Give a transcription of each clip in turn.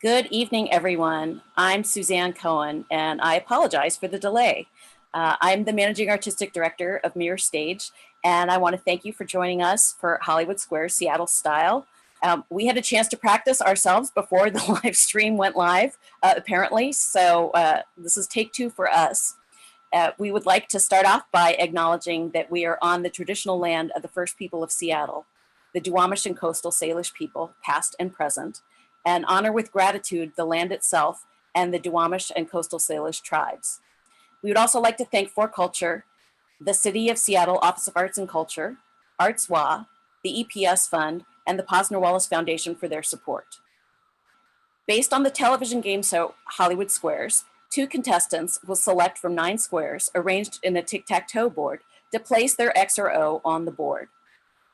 Good evening, everyone. I'm Suzanne Cohen, and I apologize for the delay. I'm the Managing Artistic Director of Mirror Stage, and I want to thank you for joining us for Hollywood Square Seattle Style. We had a chance to practice ourselves before the live stream went live, apparently, so this is take two for us. We would like to start off by acknowledging that we are on the traditional land of the first people of Seattle, the Duwamish and Coastal Salish people, past and present, and honor with gratitude the land itself and the Duwamish and Coastal Salish tribes. We would also like to thank For Culture, the City of Seattle Office of Arts and Culture, ArtsWA, the EPS Fund, and the Posner Wallace Foundation for their support. Based on the television game show Hollywood Squares, 2 contestants will select from 9 squares arranged in a tic-tac-toe board to place their X or O on the board.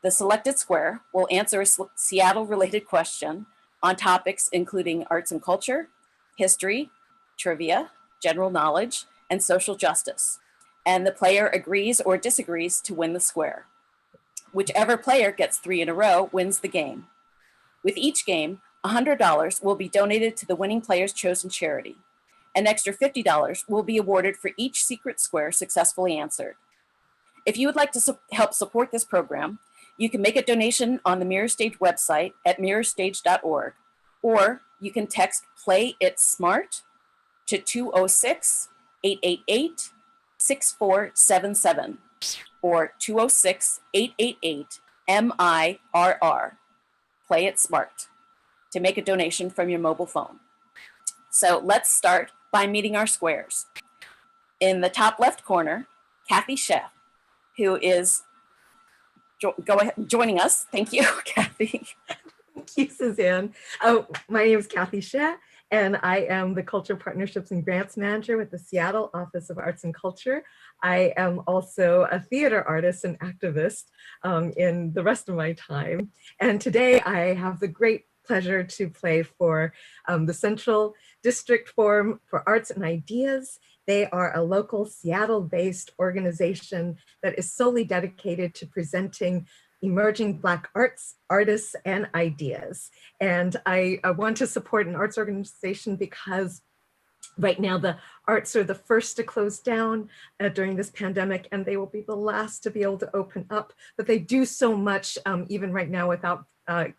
The selected square will answer a Seattle-related question on topics including arts and culture, history, trivia, general knowledge, and social justice. And the player agrees or disagrees to win the square. Whichever player gets 3 in a row wins the game. With each game, $100 will be donated to the winning player's chosen charity. An extra $50 will be awarded for each secret square successfully answered. If you would like to help support this program, you can make a donation on the Mirror Stage website at mirrorstage.org, or you can text Play It Smart to 206-888-6477 or 206-888-MIRR. Play It Smart to make a donation from your mobile phone. So let's start by meeting our squares. In the top left corner, Kathy Sheff, who is joining us. Thank you, Kathy. Thank you, Suzanne. My name is Kathy Shea, and I am the Culture Partnerships and Grants Manager with the Seattle Office of Arts and Culture. I am also a theater artist and activist in the rest of my time. And today I have the great pleasure to play for the Central District Forum for Arts and Ideas. They are a local Seattle-based organization that is solely dedicated to presenting emerging Black artists, and ideas. And I want to support an arts organization because right now the arts are the first to close down during this pandemic, and they will be the last to be able to open up. But they do so much even right now without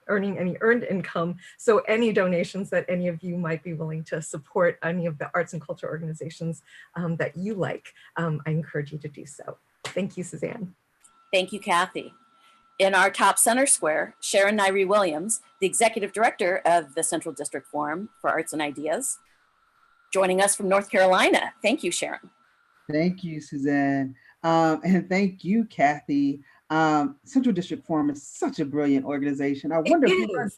earning any earned income. So any donations that any of you might be willing to support any of the arts and culture organizations that you like, I encourage you to do so. Thank you, Suzanne. Thank you, Kathy. In our top center square, Sharon Nyree Williams, the Executive Director of the Central District Forum for Arts and Ideas, joining us from North Carolina. Thank you, Sharon. Thank you, Suzanne. And thank you, Kathy. Central District Forum is such a brilliant organization. I wonder if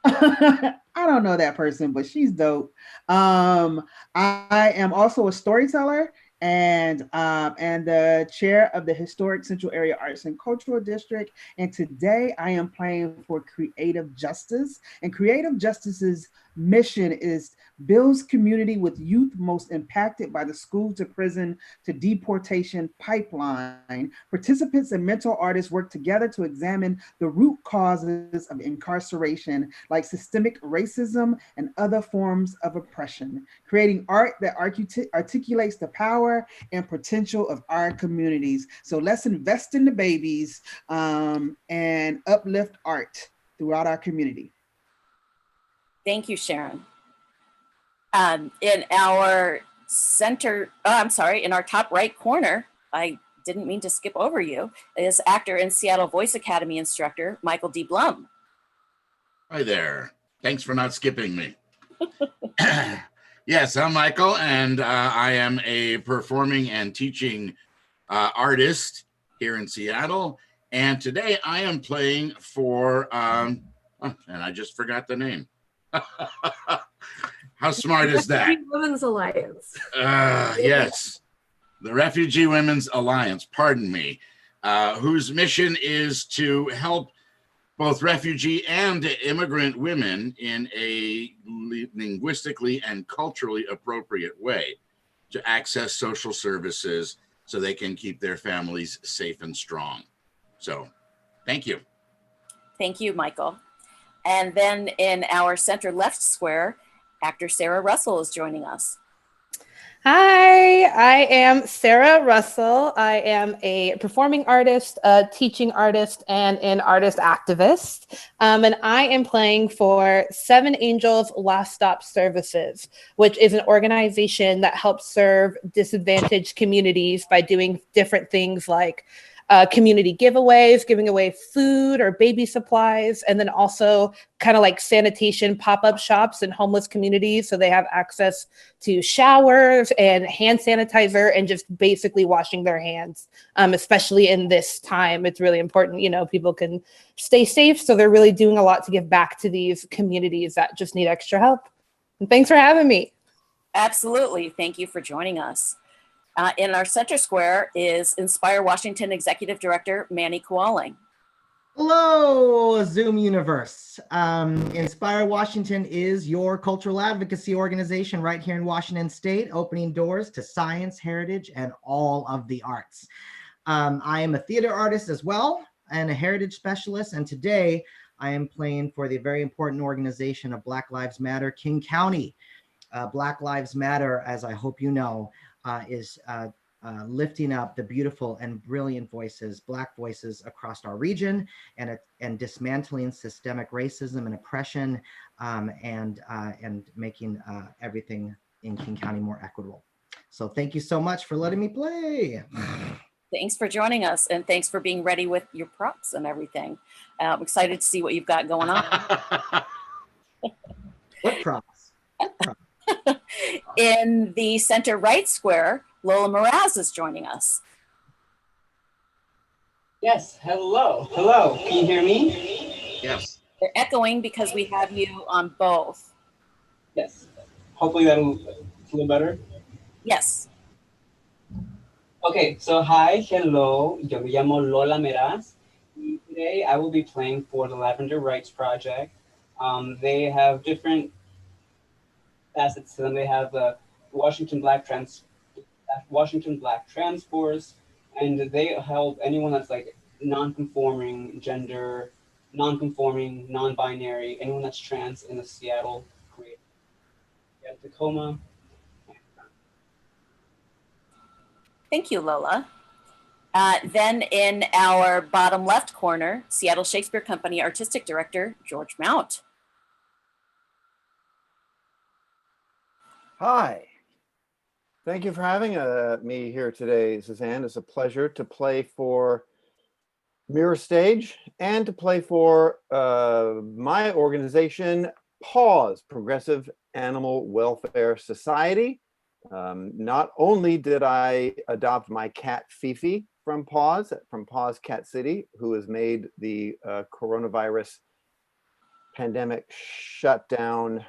I don't know that person, but she's dope. I am also a storyteller and the chair of the Historic Central Area Arts and Cultural District. And today I am playing for Creative Justice. And Creative Justice's mission is builds community with youth most impacted by the school to prison to deportation pipeline. Participants and mental artists work together to examine the root causes of incarceration, like systemic racism and other forms of oppression, creating art that articulates the power and potential of our communities. So let's invest in the babies and uplift art throughout our community. Thank you, Sharon. In our in our top right corner, I didn't mean to skip over you, is actor and Seattle Voice Academy instructor, Michael D. Blum. Hi there. Thanks for not skipping me. Yes, I'm Michael, and I am a performing and teaching artist here in Seattle. And today I am playing for, and I just forgot the name. How smart is that? Refugee Women's Alliance. Yes, the Refugee Women's Alliance, pardon me, whose mission is to help both refugee and immigrant women in a linguistically and culturally appropriate way to access social services so they can keep their families safe and strong. So thank you. Thank you, Michael. And then in our center left square, actor Sarah Russell is joining us. Hi, I am Sarah Russell. I am a performing artist, a teaching artist, and an artist activist. And I am playing for Seven Angels Last Stop Services, which is an organization that helps serve disadvantaged communities by doing different things like community giveaways, giving away food or baby supplies, and then also kind of like sanitation pop-up shops in homeless communities. So they have access to showers and hand sanitizer and just basically washing their hands, especially in this time. It's really important, you know, people can stay safe. So they're really doing a lot to give back to these communities that just need extra help. And thanks for having me. Absolutely. Thank you for joining us. In our center square is Inspire Washington Executive Director Manny Kualing. Hello, Zoom universe. Inspire Washington is your cultural advocacy organization right here in Washington State, opening doors to science, heritage, and all of the arts. I am a theater artist as well and a heritage specialist. And today I am playing for the very important organization of Black Lives Matter, King County. Black Lives Matter, as I hope you know, is lifting up the beautiful and brilliant voices, Black voices across our region, and dismantling systemic racism and oppression, and making everything in King County more equitable. So thank you so much for letting me play. Thanks for joining us, and thanks for being ready with your props and everything. I'm excited to see what you've got going on. What props? What props? In the center right square, Lola Meraz is joining us. Yes, hello. Hello, can you hear me? Yes. They're echoing because we have you on both. Yes. Hopefully that'll feel better. Yes. Okay, so hi, hello. Yo me llamo Lola Meraz. Today I will be playing for the Lavender Rights Project. They have different facets to them. They have the Washington Black Trans Force, and they help anyone that's like non-conforming gender, non-conforming, non-binary, anyone that's trans in the Seattle, Tacoma. Thank you, Lola. Then in our bottom left corner, Seattle Shakespeare Company Artistic Director, George Mount. Hi. Thank you for having me here today, Suzanne. It's a pleasure to play for Mirror Stage and to play for my organization, PAWS, Progressive Animal Welfare Society. Not only did I adopt my cat Fifi from PAWS Cat City, who has made the coronavirus pandemic shutdown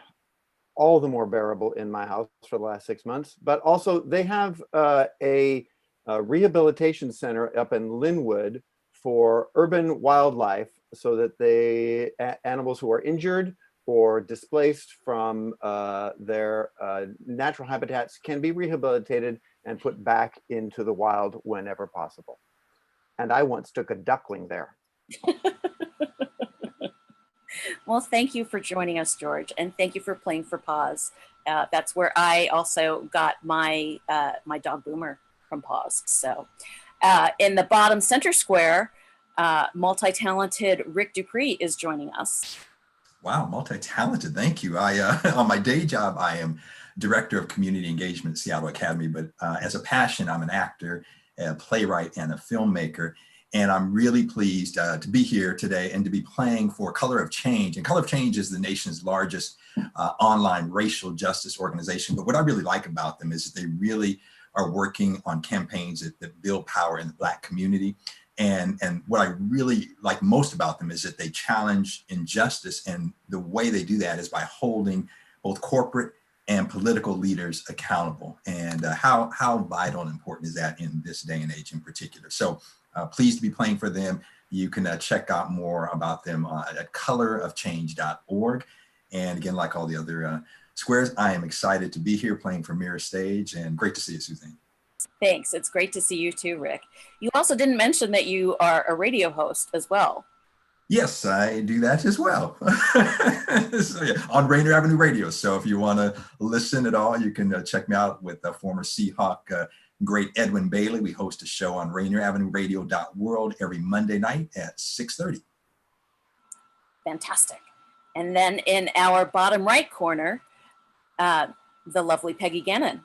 all the more bearable in my house for the last 6 months, but also they have a rehabilitation center up in Linwood for urban wildlife, so that the animals who are injured or displaced from their natural habitats can be rehabilitated and put back into the wild whenever possible. And I once took a duckling there. Well, thank you for joining us, George, and thank you for playing for PAWS. That's where I also got my my dog Boomer from PAWS. So in the bottom center square, multi-talented Rick Dupree is joining us. Wow, multi-talented, thank you. On my day job, I am Director of Community Engagement at Seattle Academy, but as a passion, I'm an actor, a playwright, and a filmmaker. And I'm really pleased to be here today and to be playing for Color of Change. And Color of Change is the nation's largest online racial justice organization. But what I really like about them is that they really are working on campaigns that build power in the Black community. And what I really like most about them is that they challenge injustice. And the way they do that is by holding both corporate and political leaders accountable. And how vital and important is that in this day and age in particular? So pleased to be playing for them. You can check out more about them at colorofchange.org. And again, like all the other squares, I am excited to be here playing for Mirror Stage, and great to see you, Suzanne. Thanks. It's great to see you too, Rick. You also didn't mention that you are a radio host as well. Yes, I do that as well. So, yeah, on Rainier Avenue Radio. So if you want to listen at all, you can check me out with former Seahawk great Edwin Bailey. We host a show on RainierAvenueRadio.world every Monday night at 6:30. Fantastic. And then in our bottom right corner, the lovely Peggy Gannon.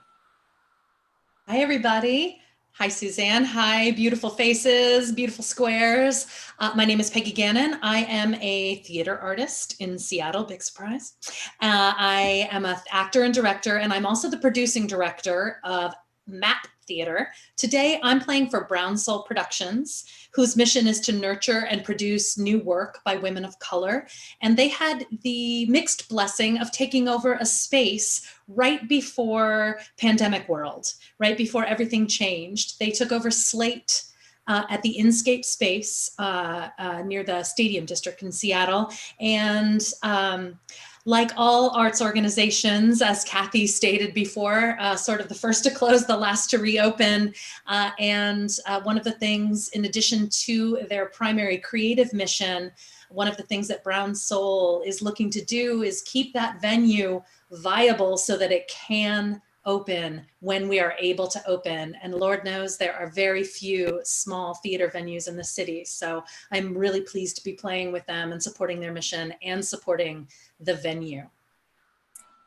Hi, everybody. Hi, Suzanne. Hi, beautiful faces, beautiful squares. My name is Peggy Gannon. I am a theater artist in Seattle, big surprise. I am an actor and director, and I'm also the producing director of MAP Theater. Today, I'm playing for Brown Soul Productions, whose mission is to nurture and produce new work by women of color. And they had the mixed blessing of taking over a space right before pandemic world, right before everything changed. They took over Slate at the Inscape space near the Stadium District in Seattle. And like all arts organizations, as Kathy stated before, sort of the first to close, the last to reopen. And one of the things, in addition to their primary creative mission, one of the things that Brown Soul is looking to do is keep that venue viable so that it can open when we are able to open. And Lord knows there are very few small theater venues in the city. So I'm really pleased to be playing with them and supporting their mission and supporting the venue.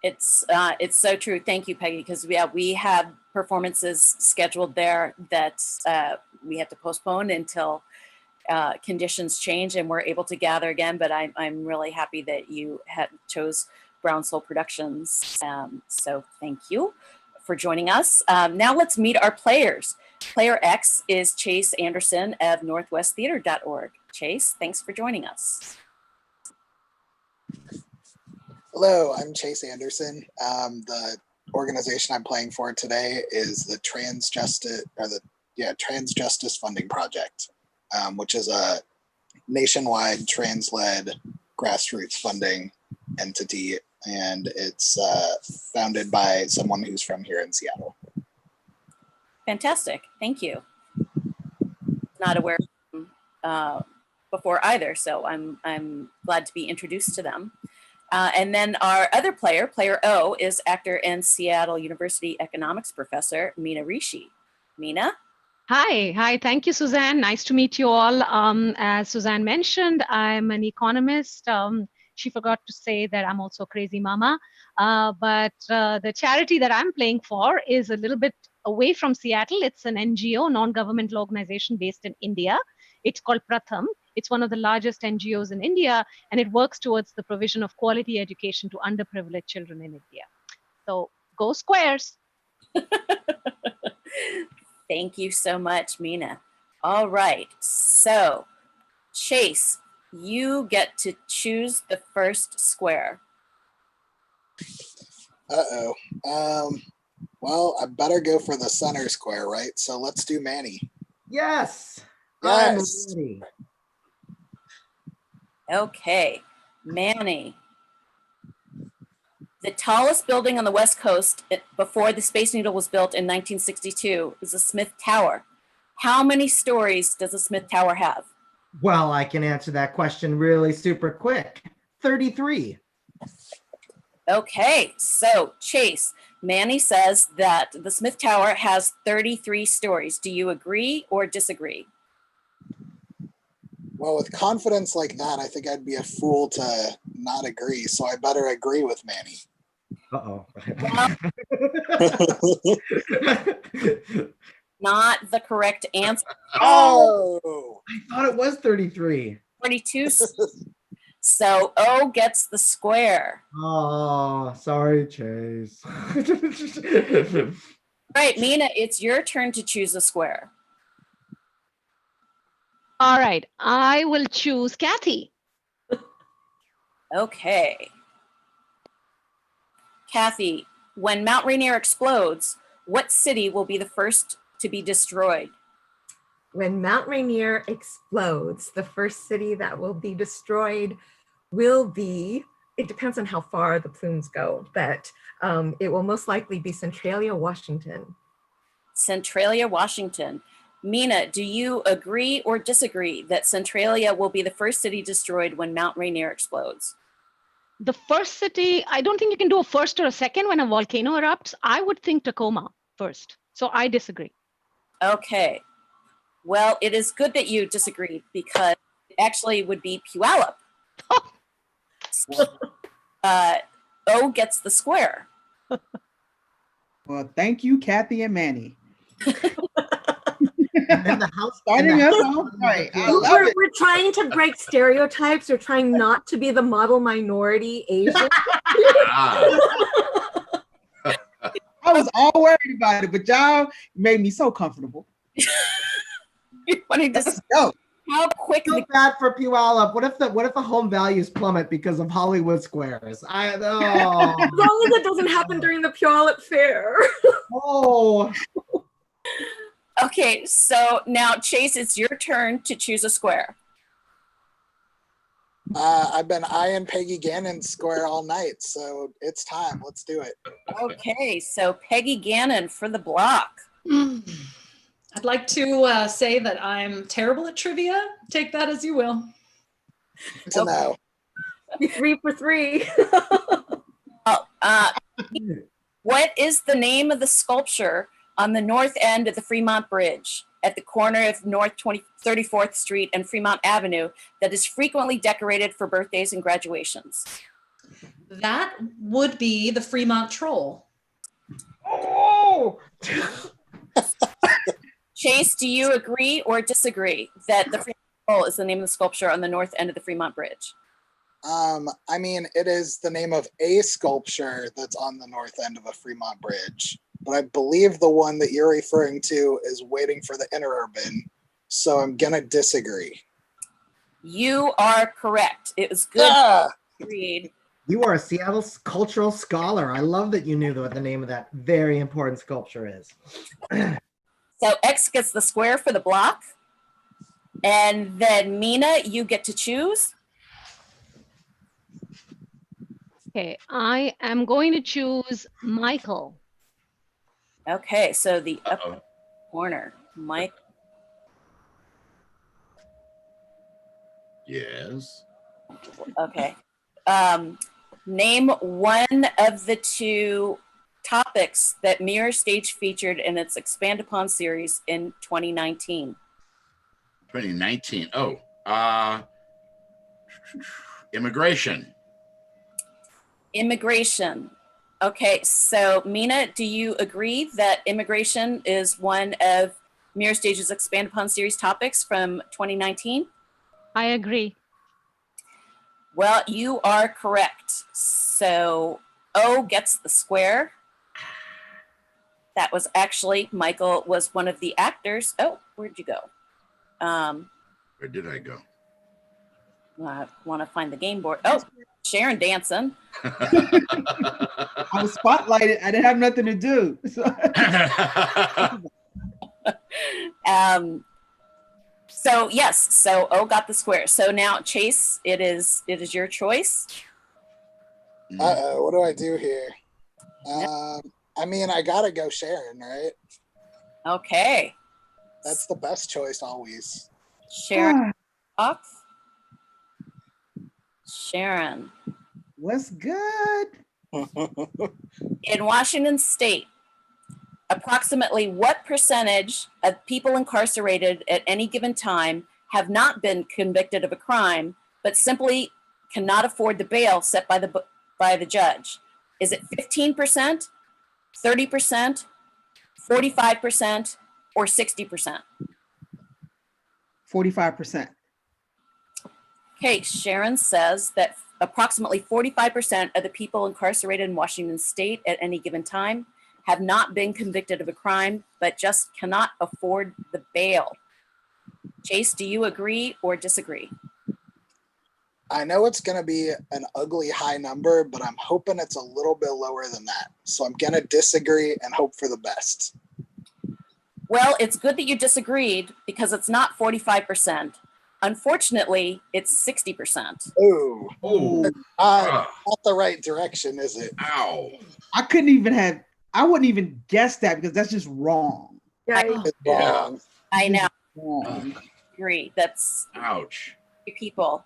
It's so true. Thank you, Peggy, because we have performances scheduled there that we have to postpone until conditions change and we're able to gather again. But I'm really happy that you chose Brown Soul Productions. So thank you for joining us. Now let's meet our players. Player X is Chase Anderson of northwesttheater.org. Chase, thanks for joining us. Hello, I'm Chase Anderson. The organization I'm playing for today is the Trans Justice Funding Project, which is a nationwide trans-led grassroots funding entity, and it's founded by someone who's from here in Seattle. Fantastic, thank you. Not aware of them before either, so I'm glad to be introduced to them. And then our other player, Player O, is actor and Seattle University economics professor, Meena Rishi. Meena? Hi. Thank you, Suzanne. Nice to meet you all. As Suzanne mentioned, I'm an economist. She forgot to say that I'm also a crazy mama. But the charity that I'm playing for is a little bit away from Seattle. It's an NGO, non-governmental organization based in India. It's called Pratham. It's one of the largest NGOs in India, and it works towards the provision of quality education to underprivileged children in India. So go Squares. Thank you so much, Meena. All right, so Chase, you get to choose the first square. Well, I better go for the center square, right? So let's do Manny. Yes. Yes. I'm ready. Okay, Manny. The tallest building on the West Coast before the Space Needle was built in 1962 is the Smith Tower. How many stories does the Smith Tower have? Well, I can answer that question really super quick. 33. Okay, so Chase, Manny says that the Smith Tower has 33 stories. Do you agree or disagree? Well, with confidence like that, I think I'd be a fool to not agree. So I better agree with Manny. Uh-oh. Not the correct answer. Oh! I thought it was 33. 42. So O gets the square. Oh, sorry, Chase. All right, Meena, it's your turn to choose a square. All right, I will choose Kathy. Okay. Kathy, when Mount Rainier explodes, what city will be the first to be destroyed? When Mount Rainier explodes, the first city that will be destroyed will be, it depends on how far the plumes go, but it will most likely be Centralia, Washington. Centralia, Washington. Mina, do you agree or disagree that Centralia will be the first city destroyed when Mount Rainier explodes? The first city, I don't think you can do a first or a second when a volcano erupts. I would think Tacoma first. So I disagree. Okay. Well, it is good that you disagree because it actually would be Puyallup. O gets the square. Well, thank you, Kathy and Manny. And then the house Starting us off right. I love it. We're trying to break stereotypes. We're trying not to be the model minority Asian. Ah, I was all worried about it, but y'all made me so comfortable. You're wanting to Let's go. how I quickly feel bad for Puyallup. What if the home values plummet because of Hollywood squares? As long as it doesn't happen during the Puyallup Fair. Oh. Okay, so now Chase, it's your turn to choose a square. I've been eyeing Peggy Gannon's square all night, so it's time. Let's do it. Okay, so Peggy Gannon for the block. I'd like to say that I'm terrible at trivia. Take that as you will. Good to know. 3 for 3. What is the name of the sculpture on the north end of the Fremont Bridge at the corner of North 34th Street and Fremont Avenue that is frequently decorated for birthdays and graduations? That would be the Fremont Troll. Oh. Chase, do you agree or disagree that the Fremont Troll is the name of the sculpture on the north end of the Fremont Bridge? I mean, it is the name of a sculpture that's on the north end of a Fremont bridge, but I believe the one that you're referring to is waiting for the interurban, so I'm gonna disagree. You are correct. It was good. Yeah. You are a Seattle cultural scholar. I love that you knew what the name of that very important sculpture is. So X gets the square for the block. And then Mina, you get to choose. Okay, I am going to choose Michael. Okay, so the upper corner, Mike. yes. Okay. Name one of the two topics that Mirror Stage featured in its Expand Upon series in 2019. 2019. Oh, immigration. Immigration. Okay, so Mina, do you agree that immigration is one of Mirror Stage's Expand Upon series topics from 2019? I agree. Well, you are correct. So O gets the square. That was actually, Michael was one of the actors. Oh, where'd you go? Where did I go? I want to find the game board. Oh, Sharon dancing. I was spotlighted. I didn't have nothing to do. So yes, so O got the square. So now Chase, it is your choice. Uh-oh, what do I do here? I mean, I gotta go Sharon, right? Okay. That's the best choice always. Sharon Fox. Sharon. What's good? In Washington State, approximately what percentage of people incarcerated at any given time have not been convicted of a crime, but simply cannot afford the bail set by the judge? Is it 15%, 30%, 45%, or 60%? 45%. Okay, Sharon says that approximately 45% of the people incarcerated in Washington State at any given time have not been convicted of a crime, but just cannot afford the bail. Chase, do you agree or disagree? I know it's going to be an ugly high number, but I'm hoping it's a little bit lower than that. So I'm going to disagree and hope for the best. Well, it's good that you disagreed because it's not 45%. Unfortunately, it's 60%. Ooh. Oh. Not the right direction, is it? Ow. I wouldn't even guess that because that's just wrong. Yeah. It's wrong. I know. Ugh, Agree. That's ouch. people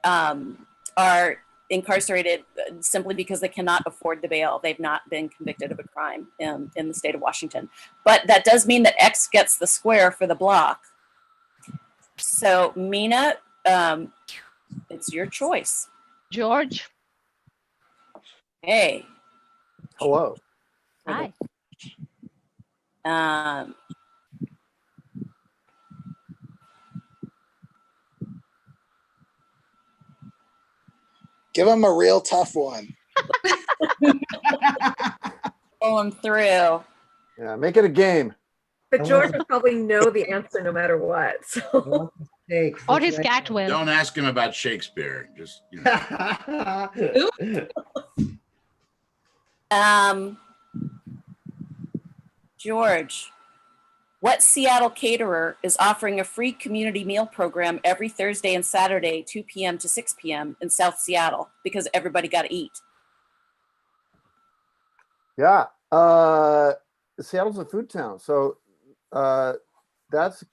are incarcerated simply because they cannot afford the bail. They've not been convicted of a crime in the state of Washington. But that does mean that X gets the square for the block. So Mina, it's your choice. George. Hey. Hello. Hi. Give him a real tough one. Going through. Yeah, make it a game. But George will probably know the answer no matter what. So. Or his cat will. Don't ask him about Shakespeare. Just, you know. George, what Seattle caterer is offering a free community meal program every Thursday and Saturday, 2 p.m. to 6 p.m. in South Seattle because everybody got to eat? Yeah. Seattle's a food town. So that's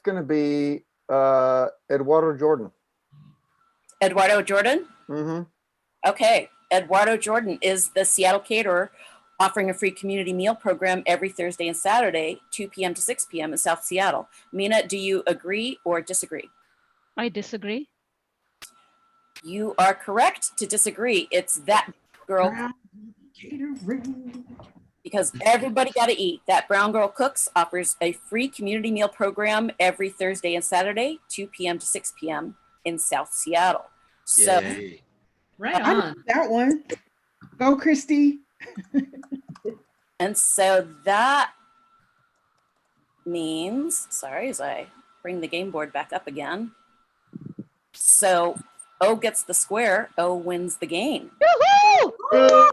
going to be Eduardo Jordan. Eduardo Jordan? Mm-hmm. Okay. Eduardo Jordan is the Seattle caterer offering a free community meal program every Thursday and Saturday, 2 p.m. to 6 p.m. in South Seattle. Mina, do you agree or disagree? I disagree. You are correct to disagree. It's that girl. Because everybody got to eat. That Brown Girl Cooks offers a free community meal program every Thursday and Saturday, 2 p.m. to 6 p.m. in South Seattle. So, Yay. Right I on. know that one. Go, Christy. and so that means, sorry, as I bring the game board back up again. So O gets the square. O wins the game. Woohoo!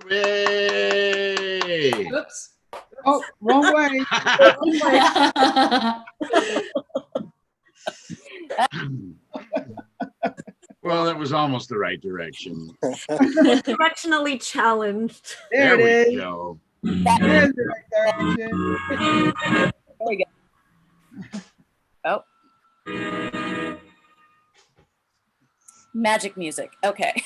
Yay! Oops. Oh, wrong way. Well, that was almost the right direction. Directionally challenged. There it we is. go. There's the right direction. There we go. Oh. Magic music. Okay.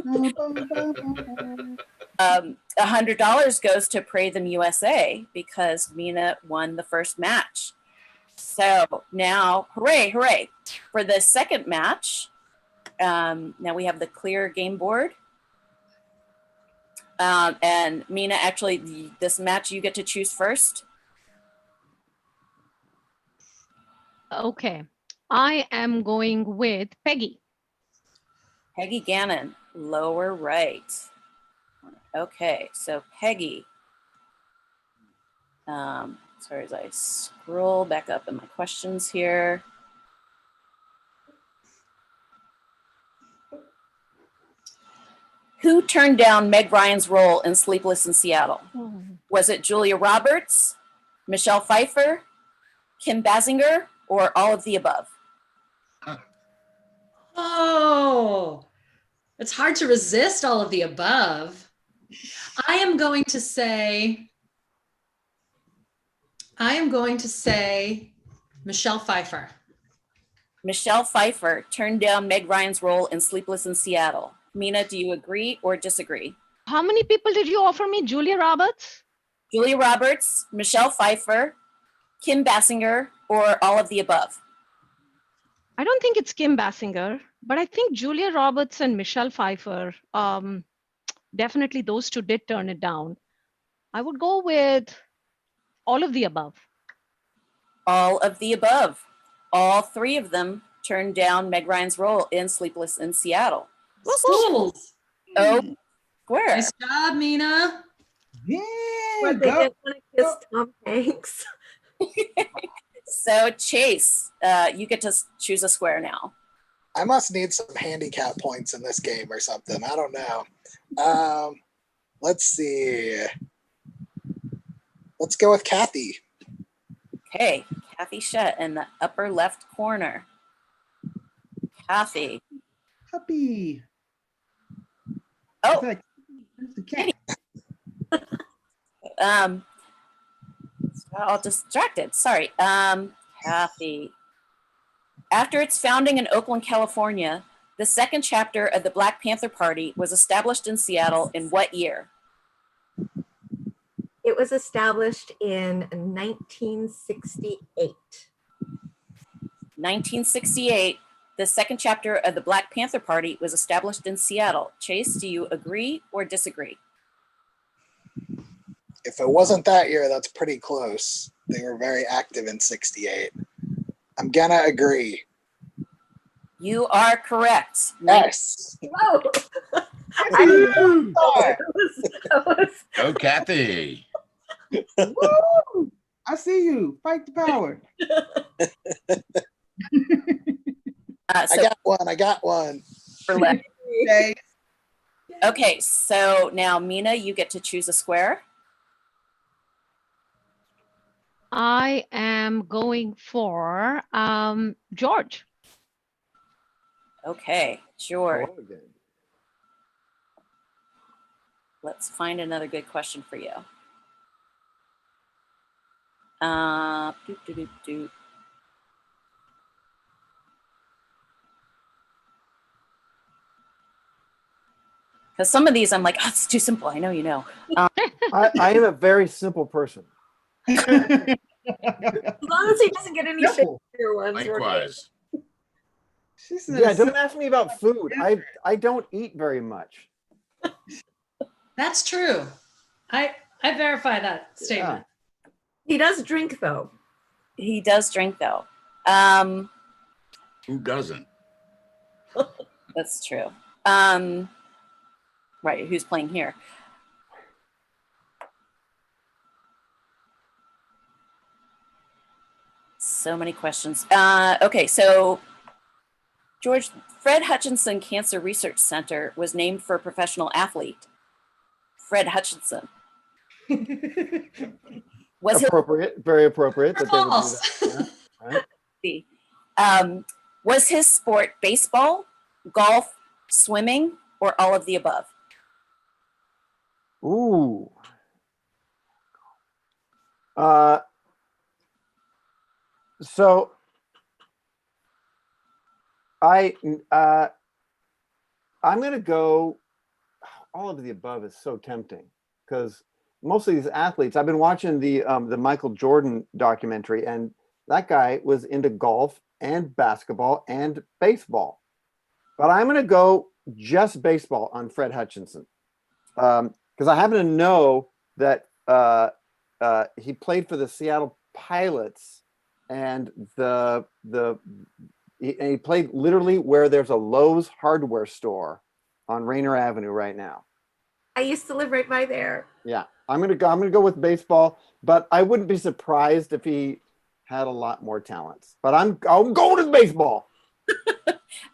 $100 goes to Pray Them USA because Mina won the first match. So now, hooray, hooray. For the second match, now we have the clear game board. And Mina, actually, this match you get to choose first. Okay. I am going with Peggy. Peggy Gannon, lower right. Okay, so Peggy. Sorry, as I scroll back up in my questions here. Who turned down Meg Ryan's role in Sleepless in Seattle? Was it Julia Roberts, Michelle Pfeiffer, Kim Basinger, or all of the above? Oh, it's hard to resist all of the above. I am going to say Michelle Pfeiffer. Michelle Pfeiffer turned down Meg Ryan's role in Sleepless in Seattle. Mina, do you agree or disagree? How many people did you offer me? Julia Roberts? Julia Roberts, Michelle Pfeiffer, Kim Basinger, or all of the above? I don't think it's Kim Basinger, but I think Julia Roberts and Michelle Pfeiffer, definitely those two did turn it down. I would go with all of the above. All of the above. All three of them turned down Meg Ryan's role in Sleepless in Seattle. Schools. Oh, square. Nice job, Mina. Yeah. But they didn't want to kiss Tom Hanks. So Chase, you get to choose a square now. I must need some handicap points in this game or something. I don't know. Let's see. Let's go with Kathy. Okay, Kathy Shutt in the upper left corner. Kathy. Puppy. Oh. Like, the cat. all distracted. Sorry. Kathy. After its founding in Oakland, California, the second chapter of the Black Panther Party was established in Seattle in what year? It was established in 1968. 1968, the second chapter of the Black Panther Party was established in Seattle. Chase, do you agree or disagree? If it wasn't that year, that's pretty close. They were very active in 68. I'm gonna agree. You are correct. Yes. Whoa! Go, Kathy. Woo! I see you. Fight the power. I got one. Okay. Okay, so now Mina, you get to choose a square. I am going for George. Okay, George. Hello again. Let's find another good question for you. Because some of these I'm like, oh, it's too simple. I know you know. I am a very simple person. As long as he doesn't get any Shakespeare ones. Likewise. Yeah, don't ask me about food. I don't eat very much. That's true. I verify that statement. Yeah. He does drink though. He does drink though. Who doesn't? That's true. Right, who's playing here? So many questions. Okay, so George, Fred Hutchinson Cancer Research Center was named for a professional athlete. Fred Hutchinson. Was appropriate, very appropriate. That they would do that. Yeah, right. Was his sport baseball, golf, swimming, or all of the above? Ooh. So I'm going to go. All of the above is so tempting because most of these athletes. I've been watching the Michael Jordan documentary, and that guy was into golf and basketball and baseball. But I'm going to go just baseball on Fred Hutchinson because I happen to know that he played for the Seattle Pilots, and he played literally where there's a Lowe's hardware store on Rainer Avenue right now. I used to live right by there. Yeah, I'm gonna go with baseball, but I wouldn't be surprised if he had a lot more talents. But I'm going with baseball.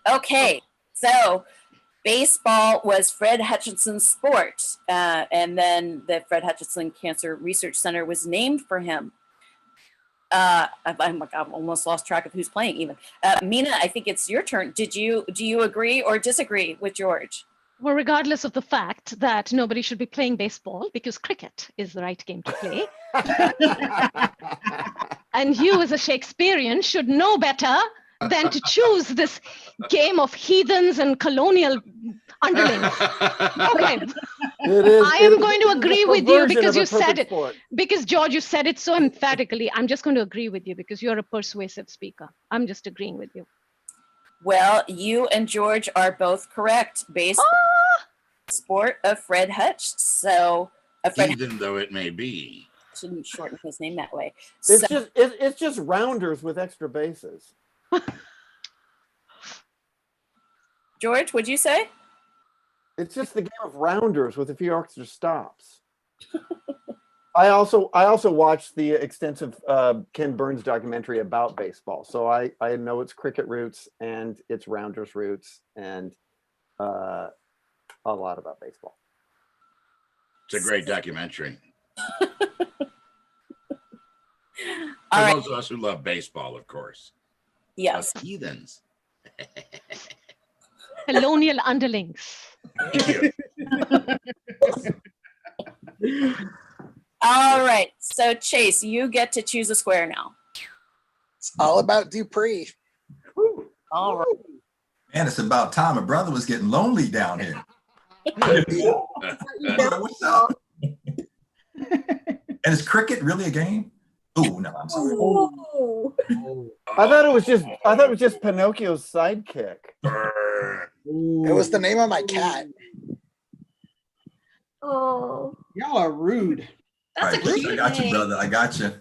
Okay, so baseball was Fred Hutchinson's sport, and then the Fred Hutchinson Cancer Research Center was named for him. I've almost lost track of who's playing even. Mina, I think it's your turn. Do you agree or disagree with George? Well, regardless of the fact that nobody should be playing baseball because cricket is the right game to play. And you as a Shakespearean should know better than to choose this game of heathens and colonial underlings. Okay. I am going to agree with you because you said it. Because George, you said it so emphatically. I'm just going to agree with you because you're a persuasive speaker. I'm just agreeing with you. Well, you and George are both correct. Baseball, sport of Fred Hutch. So, Heathen though it may be. Shouldn't shorten his name that way. It's just rounders with extra bases. George, what'd you say? It's just the game of rounders with a few extra stops. I also watched the extensive Ken Burns documentary about baseball, so I know its cricket roots and its rounders roots and a lot about baseball. It's a great documentary. All For right. those of us who love baseball, of course. Yes. Us heathens. Colonial underlings. Thank you. All right. So Chase, you get to choose a square now. It's all about Dupree. All right. Man, it's about time. My brother was getting lonely down here. Brother, what's up? And is cricket really a game? Oh no, I'm sorry. I thought it was just Pinocchio's sidekick. It was the name of my cat. Oh, Y'all are rude. That's All right, a cute I got you, name. brother. I got you.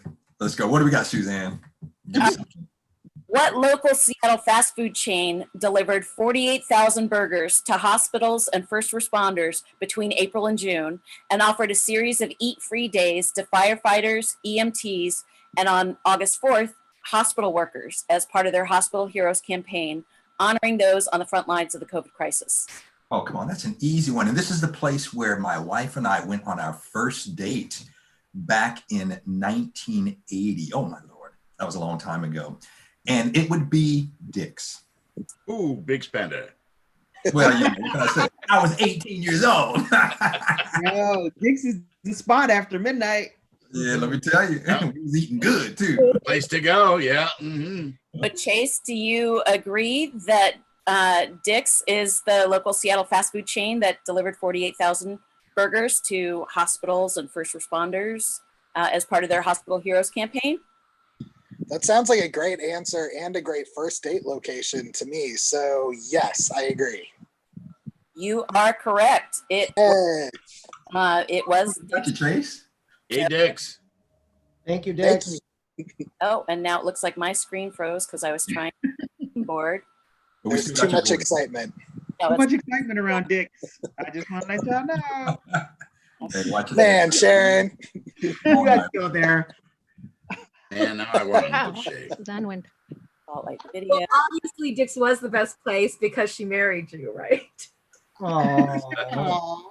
Let's go. What do we got, Suzanne? Give me something. What local Seattle fast food chain delivered 48,000 burgers to hospitals and first responders between April and June and offered a series of eat-free days to firefighters, EMTs, and on August 4th, hospital workers as part of their Hospital Heroes campaign, honoring those on the front lines of the COVID crisis? Oh, come on. That's an easy one. And this is the place where my wife and I went on our first date back in 1980. Oh, my Lord. That was a long time ago. And it would be Dick's. Ooh, big spender. Well, you know, what can I say? I was 18 years old. Yo, Dick's is the spot after midnight. Yeah, let me tell you, we was eating good too. Place to go, yeah. Mm-hmm. But Chase, do you agree that Dick's is the local Seattle fast food chain that delivered 48,000 burgers to hospitals and first responders as part of their Hospital Heroes campaign? That sounds like a great answer and a great first date location to me. So yes, I agree. You are correct. It was Thank you, Trace. Hey, Dix. Thank you, Thank Dick. you. Oh, and now it looks like my screen froze because I was trying board. But we There's still too got your much voice. excitement. No, Too it's- much excitement around Dick's. I just want to let y'all know. Hey, watch it. Man, Sharon. You guys go there. And now I want him to shake. Suzanne went. Spotlight video. well, obviously Dick's was the best place because she married you, right? Oh, Aw.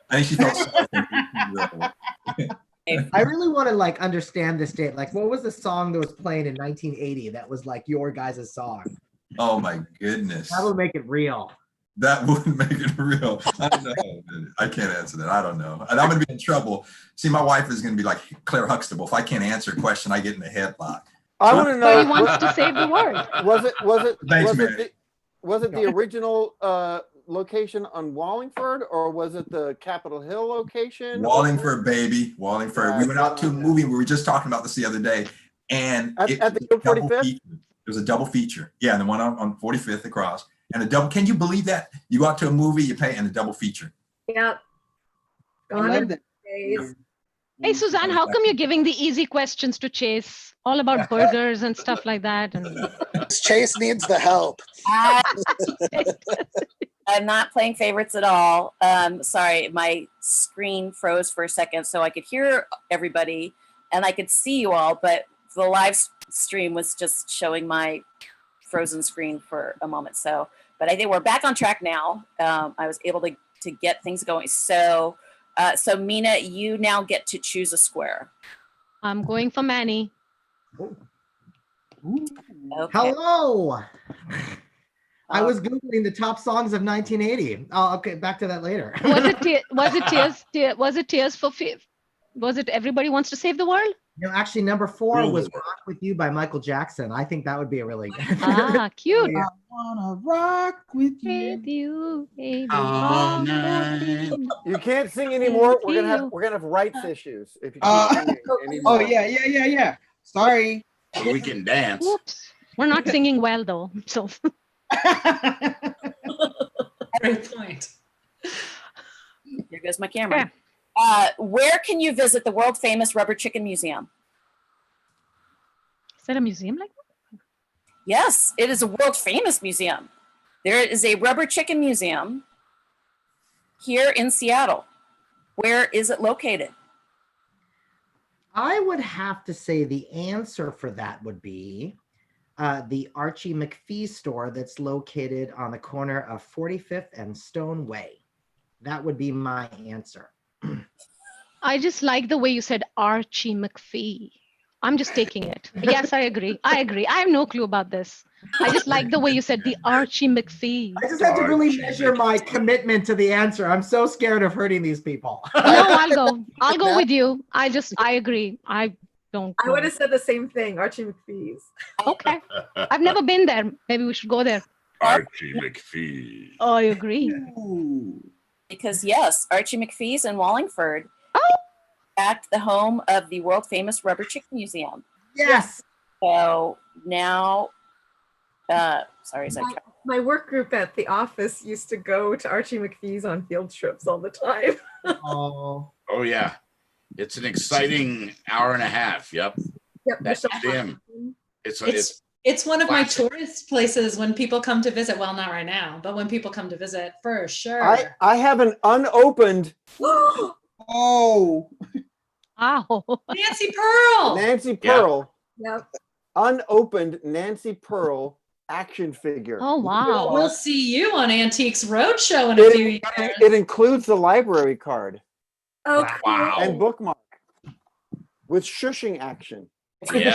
I think she felt sorry for me. I really want to like understand this date. Like, what was the song that was playing in 1980 that was like your guys' song? Oh my goodness. That would make it real. That wouldn't make it real. I don't know. I can't answer that. I don't know. And I'm going to be in trouble. See, my wife is going to be like Claire Huxtable. If I can't answer a question, I get in a headlock. I want to So he know. wants to save the world. Was Mary. it the original location on Wallingford, or was it the Capitol Hill location? Wallingford, baby. Wallingford. We went out to a movie. We were just talking about this the other day. And At the was a double 45th? feature. It was a double feature. Yeah, and the one on 45th across. And a double, can you believe that? You go out to a movie, you pay, and a double feature. Yep. I Gone love are that. the days. Hey, Suzanne, how come you're giving the easy questions to Chase? All about burgers and stuff like that. And Chase needs the help. I'm not playing favorites at all. Sorry, my screen froze for a second, so I could hear everybody and I could see you all, but the live stream was just showing my frozen screen for a moment. So, but I think we're back on track now. I was able to get things going. So, so Mina, you now get to choose a square. I'm going for Manny. Okay. Hello. I was Googling the top songs of 1980. Oh, okay, back to that later. Was it Tears for Fears? Was it Everybody Wants to Save the World? No, actually, number 4 Rule was the world. Rock With You by Michael Jackson. I think that would be a really Ah, cute. Yeah. I wanna rock with you. With you, baby. All Rock night. with me. You can't sing anymore. We're gonna have rights issues if you keep singing Oh anymore. yeah. Sorry. We can dance. Whoops. We're not singing well though. So Great point. Here goes my camera. Where can you visit the world famous Rubber Chicken Museum? is that a museum like that? Yes, it is a world famous museum. There is a Rubber Chicken Museum here in Seattle. Where is it located? I would have to say the answer for that would be the Archie McPhee store that's located on the corner of 45th and Stone Way. That would be my answer. I just like the way you said Archie McPhee. I'm just taking it. Yes, I agree. I agree. I have no clue about this. I just like the way you said the Archie McPhee. I just have to really Archie measure my McPhee. commitment to the answer. I'm so scared of hurting these people. No, I'll go. I'll go with you. I agree. I don't I know. would have said the same thing, Archie McPhee's. Okay. I've never been there. Maybe we should go there. Archie McPhee. Oh, I agree. Ooh. Because yes, Archie McPhee's in Wallingford, Oh, at the home of the world famous Rubber Chicken Museum. Yes. So now, sorry, is that My work group at the office used to go to Archie McPhee's on field trips all the time. Oh. Oh yeah, it's an exciting hour and a half. Yep, Yep, that Michelle museum. Pfeiffer. It's one of my classic. tourist places when people come to visit. Well, not right now, but when people come to visit, for sure. I have an unopened Oh, wow. Nancy Pearl. Nancy Pearl, Yep. unopened Nancy Pearl action figure. Oh, wow. We'll see you on Antiques Roadshow in a few years. It includes the library card Oh, Wow. and bookmark with shushing action. Yeah.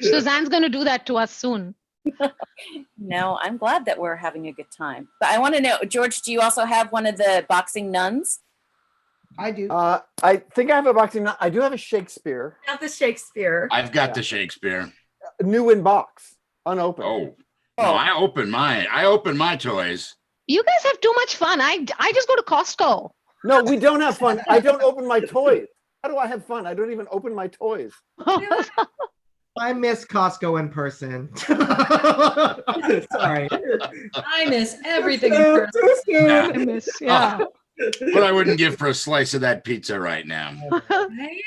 Suzanne's going to do that to us soon. No, I'm glad that we're having a good time. But I want to know, George, do you also have one of the boxing nuns? I do. I think I have a boxing. I do have a Shakespeare, Not the Shakespeare. I've got the Shakespeare. new in box, unopened. Oh, no, I open my toys. You guys have too much fun. I just go to Costco. No, we don't have fun. I don't open my toys. How do I have fun? I don't even open my toys. I miss Costco in person. Sorry. I miss everything in person. Too soon. Yeah. I miss, yeah. What I wouldn't give for a slice of that pizza right now. Right?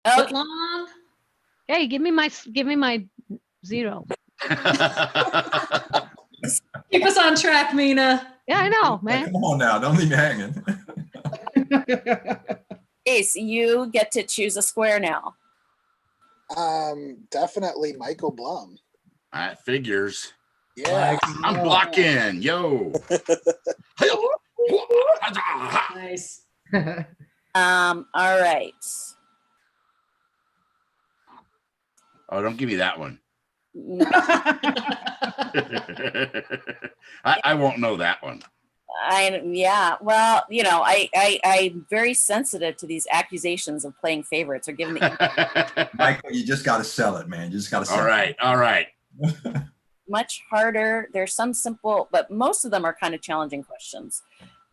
Okay. Foot long. Hey, give me my 0. Keep us on track, Mina. Yeah, I know, man. Come on now, don't leave me hanging. Ace, you get to choose a square now. Definitely Michael Blum. That figures. Yeah. I'm blocking. Yo. Nice. All right. Oh, don't give me that one. Mm, I won't know that one. yeah. Well, you know, I'm very sensitive to these accusations of playing favorites or giving me Michael, you just got to sell it, man. You just got to sell it. All right. much harder. There's some simple, but most of them are kind of challenging questions.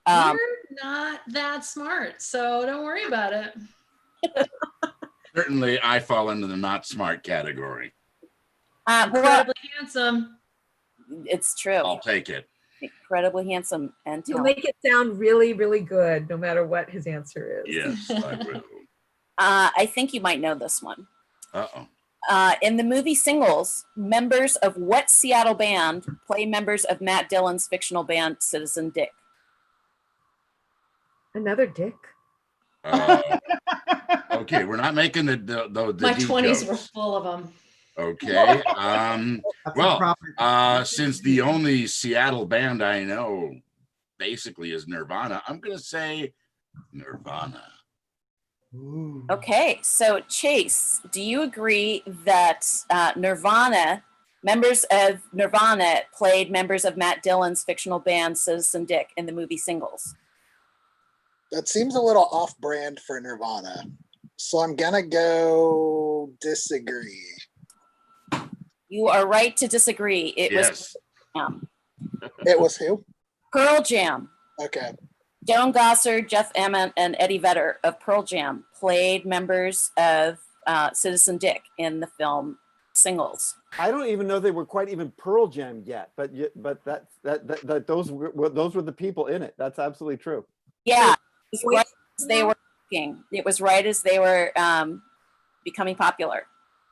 You're not that smart, so don't worry about it. Certainly, I fall into the not smart category. Well, Incredibly handsome. it's true. I'll take it. Incredibly handsome and You'll talented. make it sound really, really good, no matter what his answer is. Yes, I will. I think you might know this one. Uh-oh. In the movie Singles, members of what Seattle band play members of Matt Dillon's fictional band Citizen Dick? Another dick. Okay, we're not making the My D 20s were jokes. full of them. Okay. That's Well, improper. since the only Seattle band I know basically is Nirvana, I'm gonna say Nirvana. Ooh. Okay, so Chase, do you agree that members of Nirvana played members of Matt Dillon's fictional band Citizen Dick in the movie Singles? That seems a little off brand for Nirvana. So I'm going to go disagree. You are right to disagree. It Yes. was It was who? Pearl Jam. Okay. Joan Gossard, Jeff Ament, and Eddie Vedder of Pearl Jam played members of Citizen Dick in the film Singles. I don't even know they were quite even Pearl Jam yet, but those were the people in it. That's absolutely true. Yeah, it was right as they were working. It was right as they were becoming popular.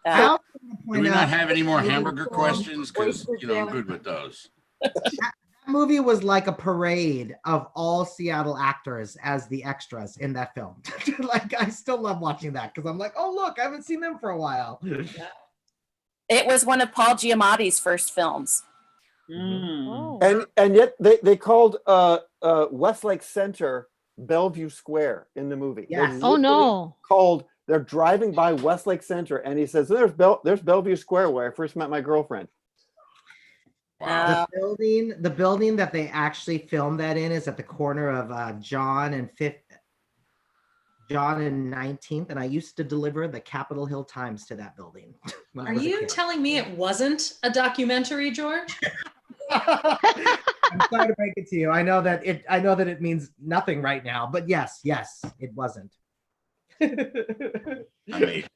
I'll Do point we not out have any more Movie hamburger film, questions? Because Oyster I'm Jam. good with those. that movie was like a parade of all Seattle actors as the extras in that film. Like, I still love watching that because I'm like, oh look, I haven't seen them for a while. It was one of Paul Giamatti's first films. Oh. And yet they called Westlake Center Bellevue Square in the movie. Yes. They Oh, literally no. called They're driving by Westlake Center, and he says, "There's Bellevue Square where I first met my girlfriend." Wow. The building that they actually filmed that in is at the corner of John and 19th, and I used to deliver the Capitol Hill Times to that building. When I Are was a you kid. telling me it wasn't a documentary, George? I'm sorry to break it to you. I know that it means nothing right now, but yes, it wasn't. Amazing.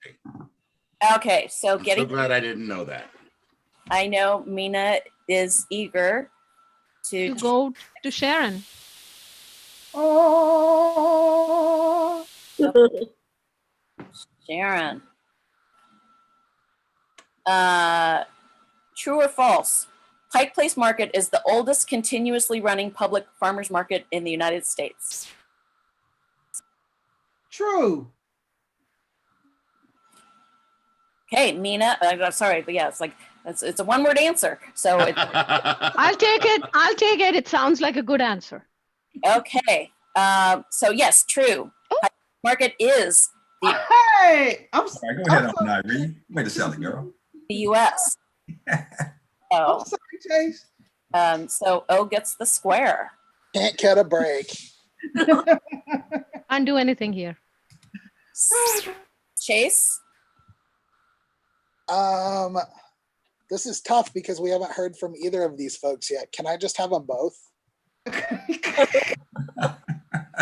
Okay, so I'm so glad I didn't know that. I know Mina is eager to go to Sharon. Oh, Sharon. True or false? Pike Place Market is the oldest continuously running public farmers market in the United States. True. Okay, Mina. I'm sorry, but yeah, it's a one-word answer. So I'll take it. It sounds like a good answer. Okay. So yes, true. Pike Place Market is the Hey, All right, go ahead on, Irene. Way to sell it, girl. the U.S. I'm sorry, Chase. So O gets the square. Can't cut a break. Can't do anything here. Chase. This is tough because we haven't heard from either of these folks yet. Can I just have them both?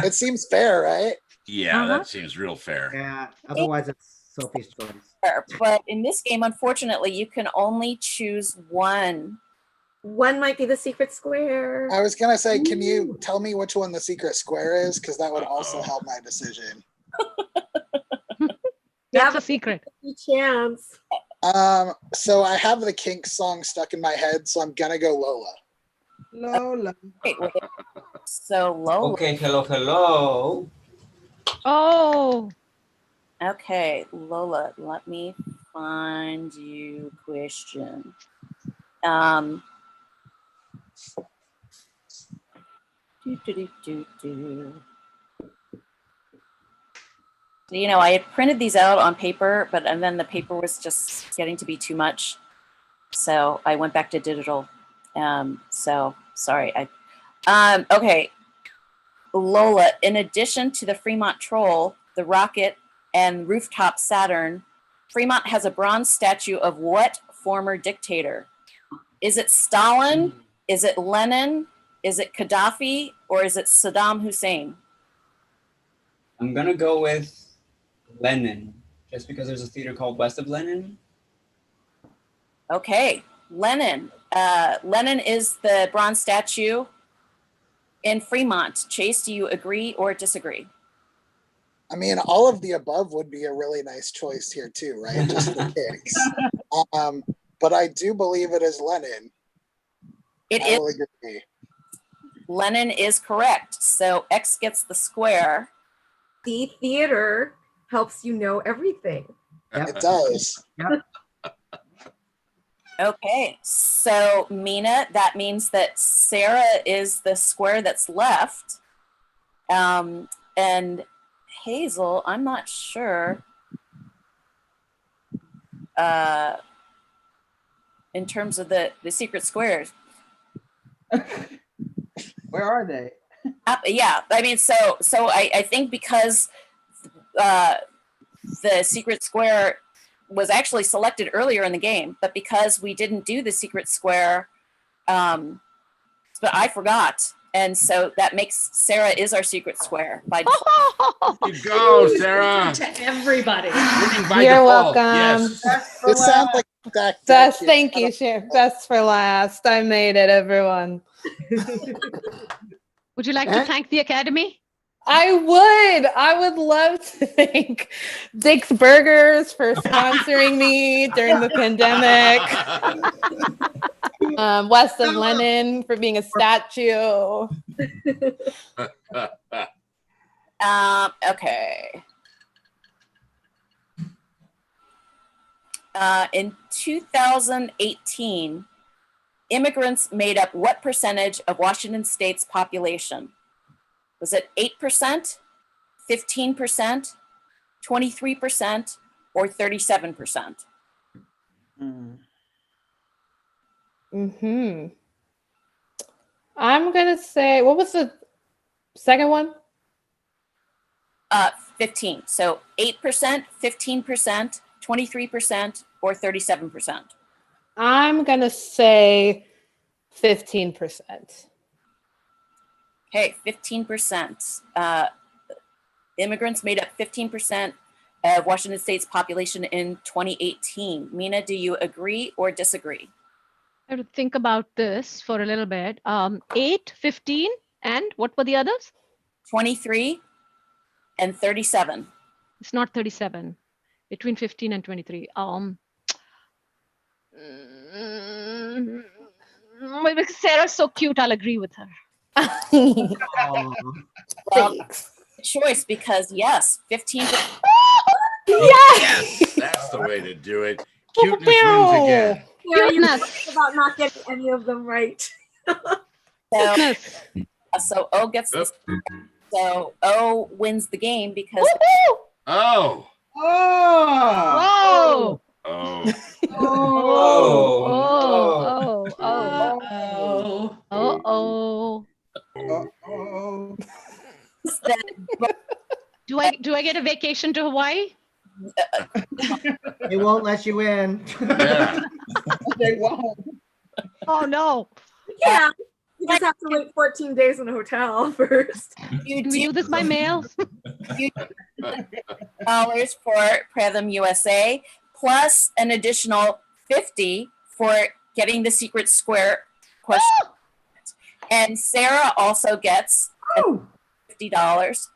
It seems fair, right? Yeah, that seems real fair. Yeah. Otherwise, it's Sophie's choice. But in this game, unfortunately, you can only choose one. One might be the secret square. I was gonna say, can you tell me which one the secret square is? Because that would also help my decision. That's a secret. Chance. So I have the Kinks song stuck in my head, so I'm gonna go Lola. Lola. Wait. So Lola. Okay, hello. Oh. Okay, Lola, let me find you a question. You know, I had printed these out on paper, and then the paper was just getting to be too much. So I went back to digital. So sorry. Okay. Lola, in addition to the Fremont Troll, the Rocket, and Rooftop Saturn, Fremont has a bronze statue of what former dictator? Is it Stalin? Is it Lenin? Is it Gaddafi? Or is it Saddam Hussein? I'm gonna go with Lenin, just because there's a theater called West of Lenin. Okay, Lenin. Lenin is the bronze statue in Fremont. Chase, do you agree or disagree? I mean, all of the above would be a really nice choice here too, right? Just the Kinks. But I do believe it is Lenin. I will agree. Lenin is correct. So X gets the square. The theater helps you know everything. Yep. It does. Yep. Okay, so Mina, that means that Sarah is the square that's left. And Hazel, I'm not sure. In terms of the secret squares. Where are they? Yeah, I mean, so I think because the secret square was actually selected earlier in the game, but because we didn't do the secret square, but I forgot. And so that makes Sarah is our secret square by default. You go, Sarah. To everybody. You're welcome. Yes. It sounds like that. Best, thank you, Sharon. Best for last. I made it, everyone. Would you like to thank the Academy? I would love to thank Dick's Burgers for sponsoring me during the pandemic. West of Lenin for being a statue. Okay. In 2018, immigrants made up what percentage of Washington State's population? Was it 8%, 15%, 23%, or 37%? I'm gonna say, what was the second one? 15. So 8%, 15%, 23%, or 37%. I'm gonna say 15%. Okay, 15%. Immigrants made up 15% of Washington State's population in 2018. Mina, do you agree or disagree? I have to think about this for a little bit. 8, 15, and what were the others? 23 and 37. It's not 37. Between 15 and 23. Sarah's so cute. I'll agree with her. Well, choice, because yes, 15%. Yes! That's the way to do it. Cuteness wins again. Cuteness. About not getting any of them right. So O gets this. So O wins the game because. Oh. Oh. Whoa. Do I get a vacation to Hawaii? They won't let you in. Yeah. They won't. Oh no. Yeah. You just have to wait 14 days in a hotel first. Can we do this by mail? $50 for Pratham USA, plus an additional 50 for getting the secret square question. And Sarah also gets $50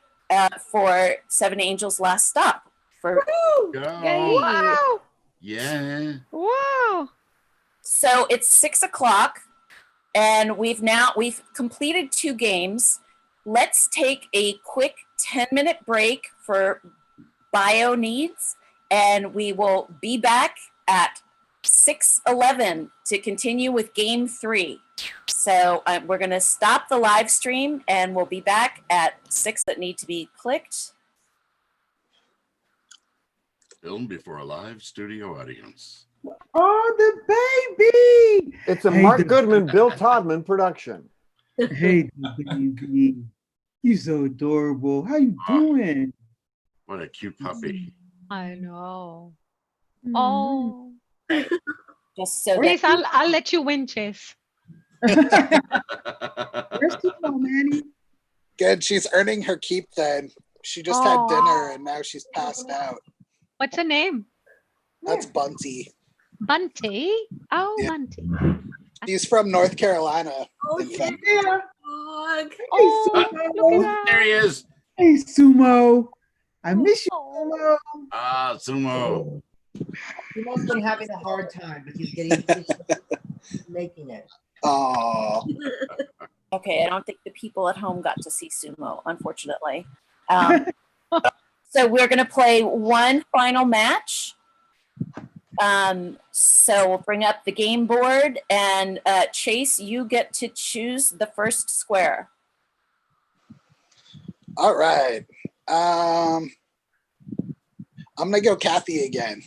for Seven Angels Last Stop. For Wow. Yeah. Wow. So it's 6 o'clock, and we've completed 2 games. Let's take a quick 10-minute break for bio needs, and we will be back at 6:11 to continue with game 3. So we're going to stop the live stream, and we'll be back at 6 that need to be clicked. Filmed before a live studio audience. Oh, the baby! It's a Mark Goodman, Bill Todman production. Hey, the baby. You so adorable. How you doing? What a cute puppy. I know. Oh. Just so Chase, I'll let you win, Chase. Where's Sumo, Manny? Good. She's earning her keep then. She just had dinner and now she's passed out. What's her name? That's Bunty. Bunty? Oh, Yeah. Bunty. She's from North Carolina. In fact. Yeah. Oh, look at that. There he is. Hey, Sumo. I miss you, Sumo. Ah, Sumo. He must have been having a hard time, but he's getting making it. Oh. Okay, I don't think the people at home got to see Sumo, unfortunately. So we're going to play one final match. So we'll bring up the game board, and Chase, you get to choose the first square. All right. I'm gonna go Kathy again.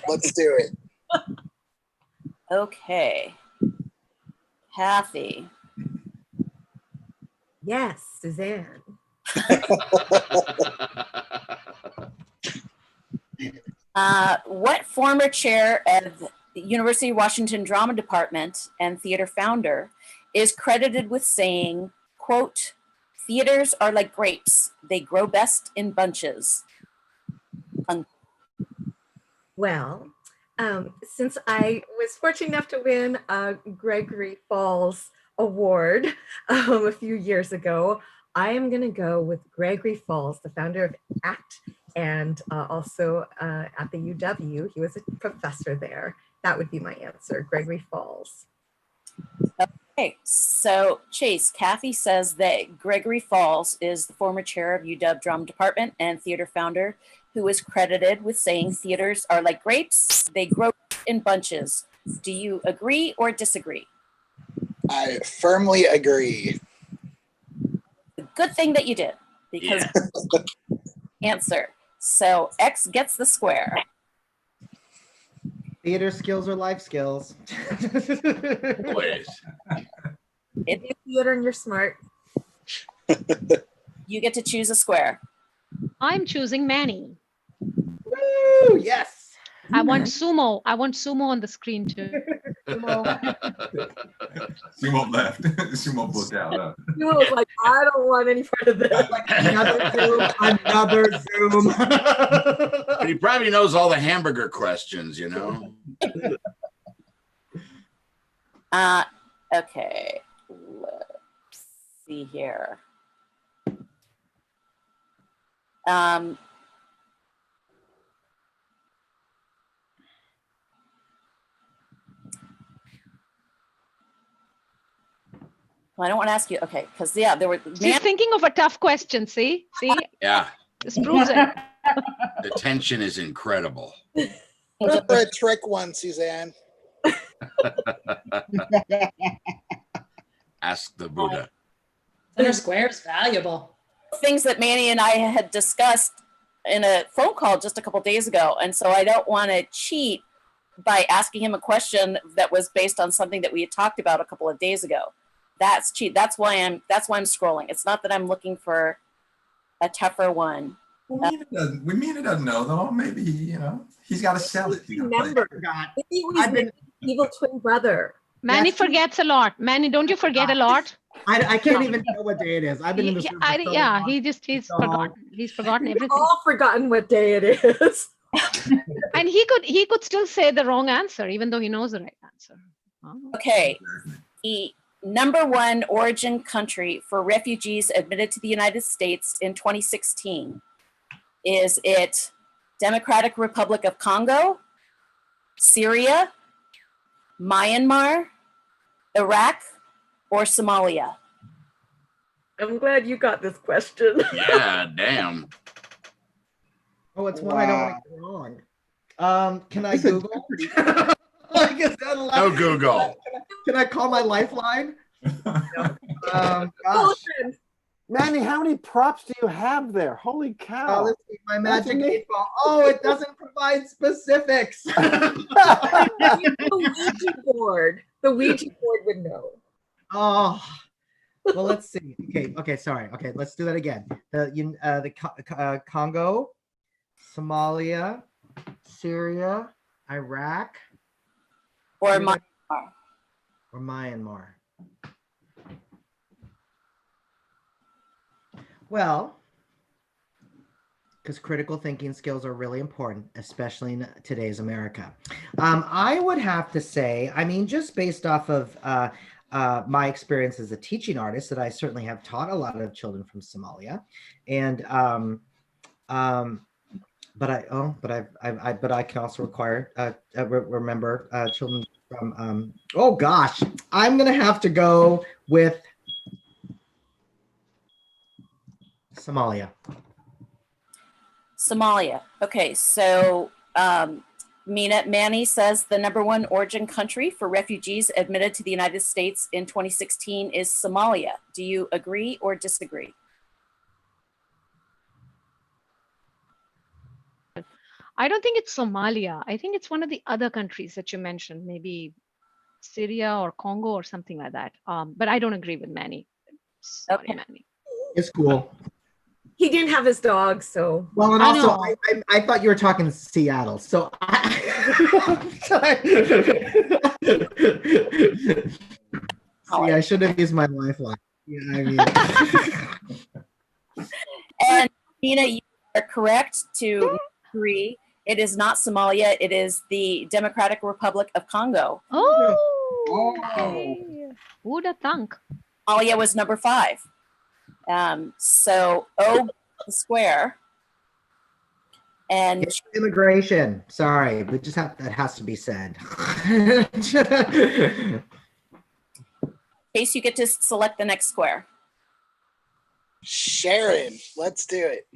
Let's do it. Okay. Kathy. Yes, Suzanne. What former chair of the University of Washington Drama Department and theater founder is credited with saying, quote, "Theaters are like grapes. They grow best in bunches." Well, since I was fortunate enough to win a Gregory Falls Award a few years ago, I am going to go with Gregory Falls, the founder of ACT, and also at the UW. He was a professor there. That would be my answer, Gregory Falls. Okay, so Chase, Kathy says that Gregory Falls is the former chair of UW Drama Department and theater founder who is credited with saying theaters are like grapes, they grow in bunches. Do you agree or disagree? I firmly agree. Good thing that you did, because answer. So X gets the square. Theater skills or life skills. Always. It, Theater and you're smart. you get to choose a square. I'm choosing Manny. Woo, yes. I want sumo. I want sumo on the screen too. Sumo left. Sumo booked out. He was like, I don't want any part of this. Like another Zoom, another Zoom. But he probably knows all the hamburger questions, you know. Okay. Let's see here. Well, I don't want to ask you. Okay, because there were. She's thinking of a tough question. See, Yeah. this proves it. The tension is incredible. Look for a trick one, Suzanne. Ask the Buddha. Center square is valuable. Things that Manny and I had discussed in a phone call just a couple days ago, and so I don't want to cheat by asking him a question that was based on something that we had talked about a couple of days ago. That's cheat. That's why I'm scrolling. It's not that I'm looking for a tougher one. Well, Mina doesn't know though. Maybe he's got to sell it. Remember, maybe he was an evil twin brother. Manny forgets a lot. Manny, don't you forget a lot? I can't even know what day it is. I've been in this room for so long. He's forgotten. He's forgotten everything. All forgotten what day it is. And he could still say the wrong answer, even though he knows the right answer. Oh. Okay. The number one origin country for refugees admitted to the United States in 2016. Is it Democratic Republic of Congo, Syria, Myanmar, Iraq, or Somalia? I'm glad you got this question. Yeah, damn. Oh, it's one I don't want to get wrong. Can I Google? Like, is that allowed? No Google. Can I call my lifeline? Gosh. Manny, how many props do you have there? Holy cow. Let's see, my magic 8-ball. Oh, it doesn't provide specifics. The Ouija board. The Ouija board would know. Oh, well, let's see. Okay, sorry. Okay, let's do that again. The Congo, Somalia, Syria, Iraq, or Myanmar. Or Myanmar. Well, because critical thinking skills are really important, especially in today's America. I would have to say, I mean, just based off of my experience as a teaching artist, that I certainly have taught a lot of children from Somalia, and but I can also remember children from. Oh gosh, I'm gonna have to go with Somalia. Somalia. Okay, so Manny says the number one origin country for refugees admitted to the United States in 2016 is Somalia. Do you agree or disagree? I don't think it's Somalia. I think it's one of the other countries that you mentioned, maybe Syria or Congo or something like that. But I don't agree with Manny. Sorry, Manny. It's cool. He didn't have his dog, so. Well, and also, I thought you were talking Seattle, so I should have used my lifeline. Yeah, I mean. And Nina, you are correct to agree. It is not Somalia. It is the Democratic Republic of Congo. Who'd have thunk? Somalia was number 5. So O the square. And it's immigration. Sorry, but just that has to be said. Case, you get to select the next square. Sharon, let's do it.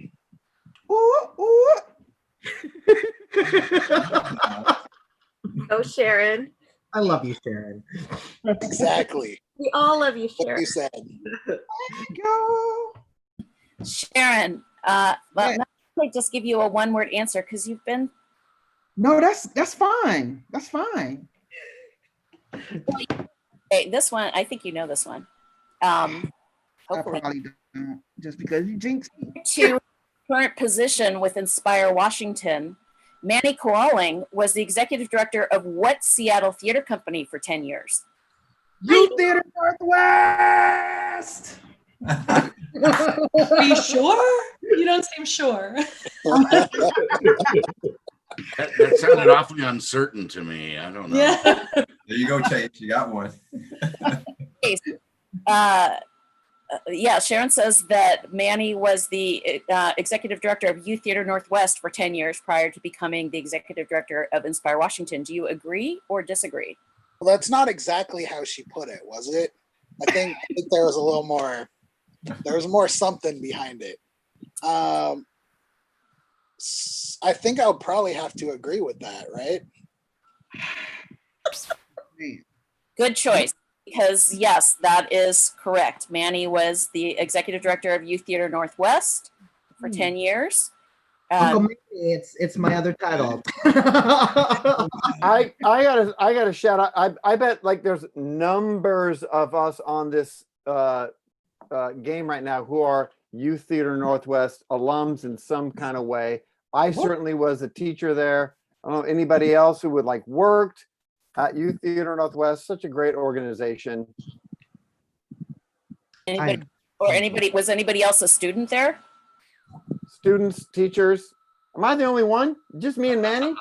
Oh, Sharon. I love you, Sharon. Exactly. We all love you, Sharon. What you said. Sharon, well, might just give you a one-word answer because you've been. No, that's fine. That's fine. Okay, this one, I think you know this one. I Hopefully. probably don't, just because you jinxed me. To current position with Inspire Washington, Manny Koaling was the executive director of what Seattle theater company for 10 years? Youth Theater Northwest. Are you sure? You don't seem sure. That sounded awfully uncertain to me. I don't know. Yeah. There you go, Chase. You got one. Yeah, Sharon says that Manny was the executive director of Youth Theater Northwest for 10 years prior to becoming the executive director of Inspire Washington. Do you agree or disagree? Well, that's not exactly how she put it, was it? I think there was a little more. There was more something behind it. I think I would probably have to agree with that, right? Good choice, because yes, that is correct. Manny was the executive director of Youth Theater Northwest for 10 years. Uncle Mickey, it's my other title. I gotta shout out. I bet like there's numbers of us on this game right now who are Youth Theater Northwest alums in some kind of way. I certainly was a teacher there. I don't know anybody else who would like worked at Youth Theater Northwest. Such a great organization. Was anybody else a student there? Students, teachers. Am I the only one? Just me and Manny?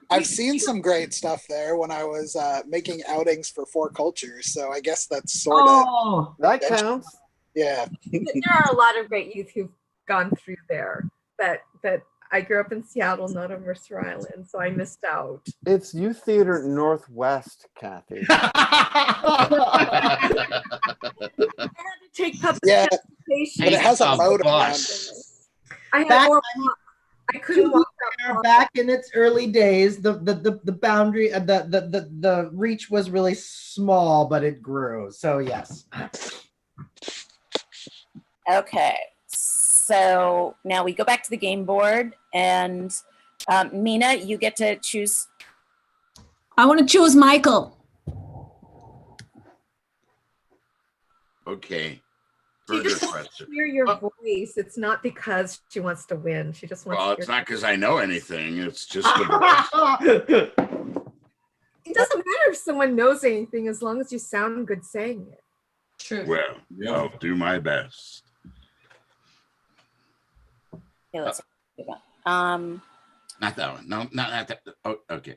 I've seen some great stuff there when I was making outings for Four Cultures, so I guess that's sort of that counts. Yeah. There are a lot of great youth who've gone through there. That I grew up in Seattle, not on Mercer Island, so I missed out. It's Youth Theater Northwest, Kathy. I had to take public transportation. But it has a moat around it. I had I couldn't walk that back in its early days. The boundary, the reach was really small, but it grew. So yes. Okay, so now we go back to the game board, and Mina, you get to choose. I want to choose Michael. Okay. She Further just wants question. to hear your voice. It's not because she wants to win. She just wants Well, to it's hear. not because I know anything. It's just the voice. It doesn't matter if someone knows anything as long as you sound good saying it. True. Well, I'll do my best. Okay, let's Not that one. No, not that. Oh, okay.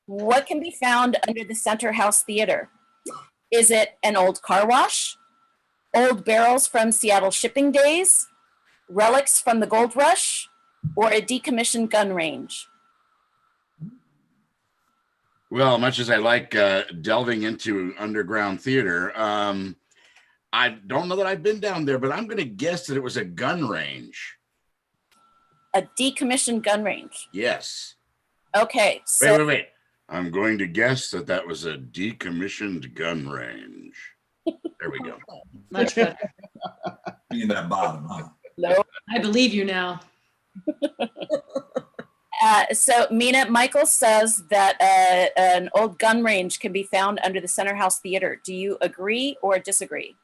What can be found under the Center House Theater? Is it an old car wash, old barrels from Seattle shipping days, relics from the gold rush, or a decommissioned gun range? Well, much as I like delving into underground theater, I don't know that I've been down there, but I'm going to guess that it was a gun range. A decommissioned gun range. Yes. Okay. So Wait. I'm going to guess that that was a decommissioned gun range. There we go. Much better. In that bottom, huh? No. I believe you now. So Mina, Michael says that an old gun range can be found under the Center House Theater. Do you agree or disagree?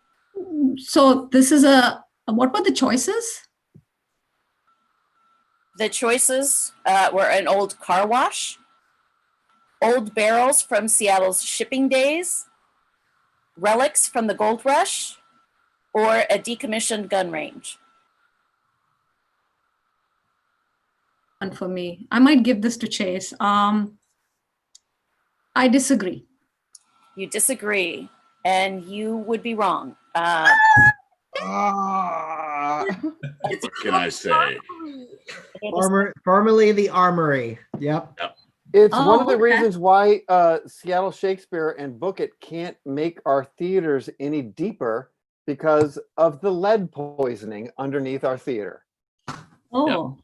So this is what were the choices? The choices were an old car wash, old barrels from Seattle's shipping days, relics from the gold rush, or a decommissioned gun range. And for me, I might give this to Chase. I disagree. You disagree, and you would be wrong. What can I say? Formerly the Armory. Yep. It's one of the reasons why Seattle Shakespeare and Book It can't make our theaters any deeper because of the lead poisoning underneath our theater. Oh.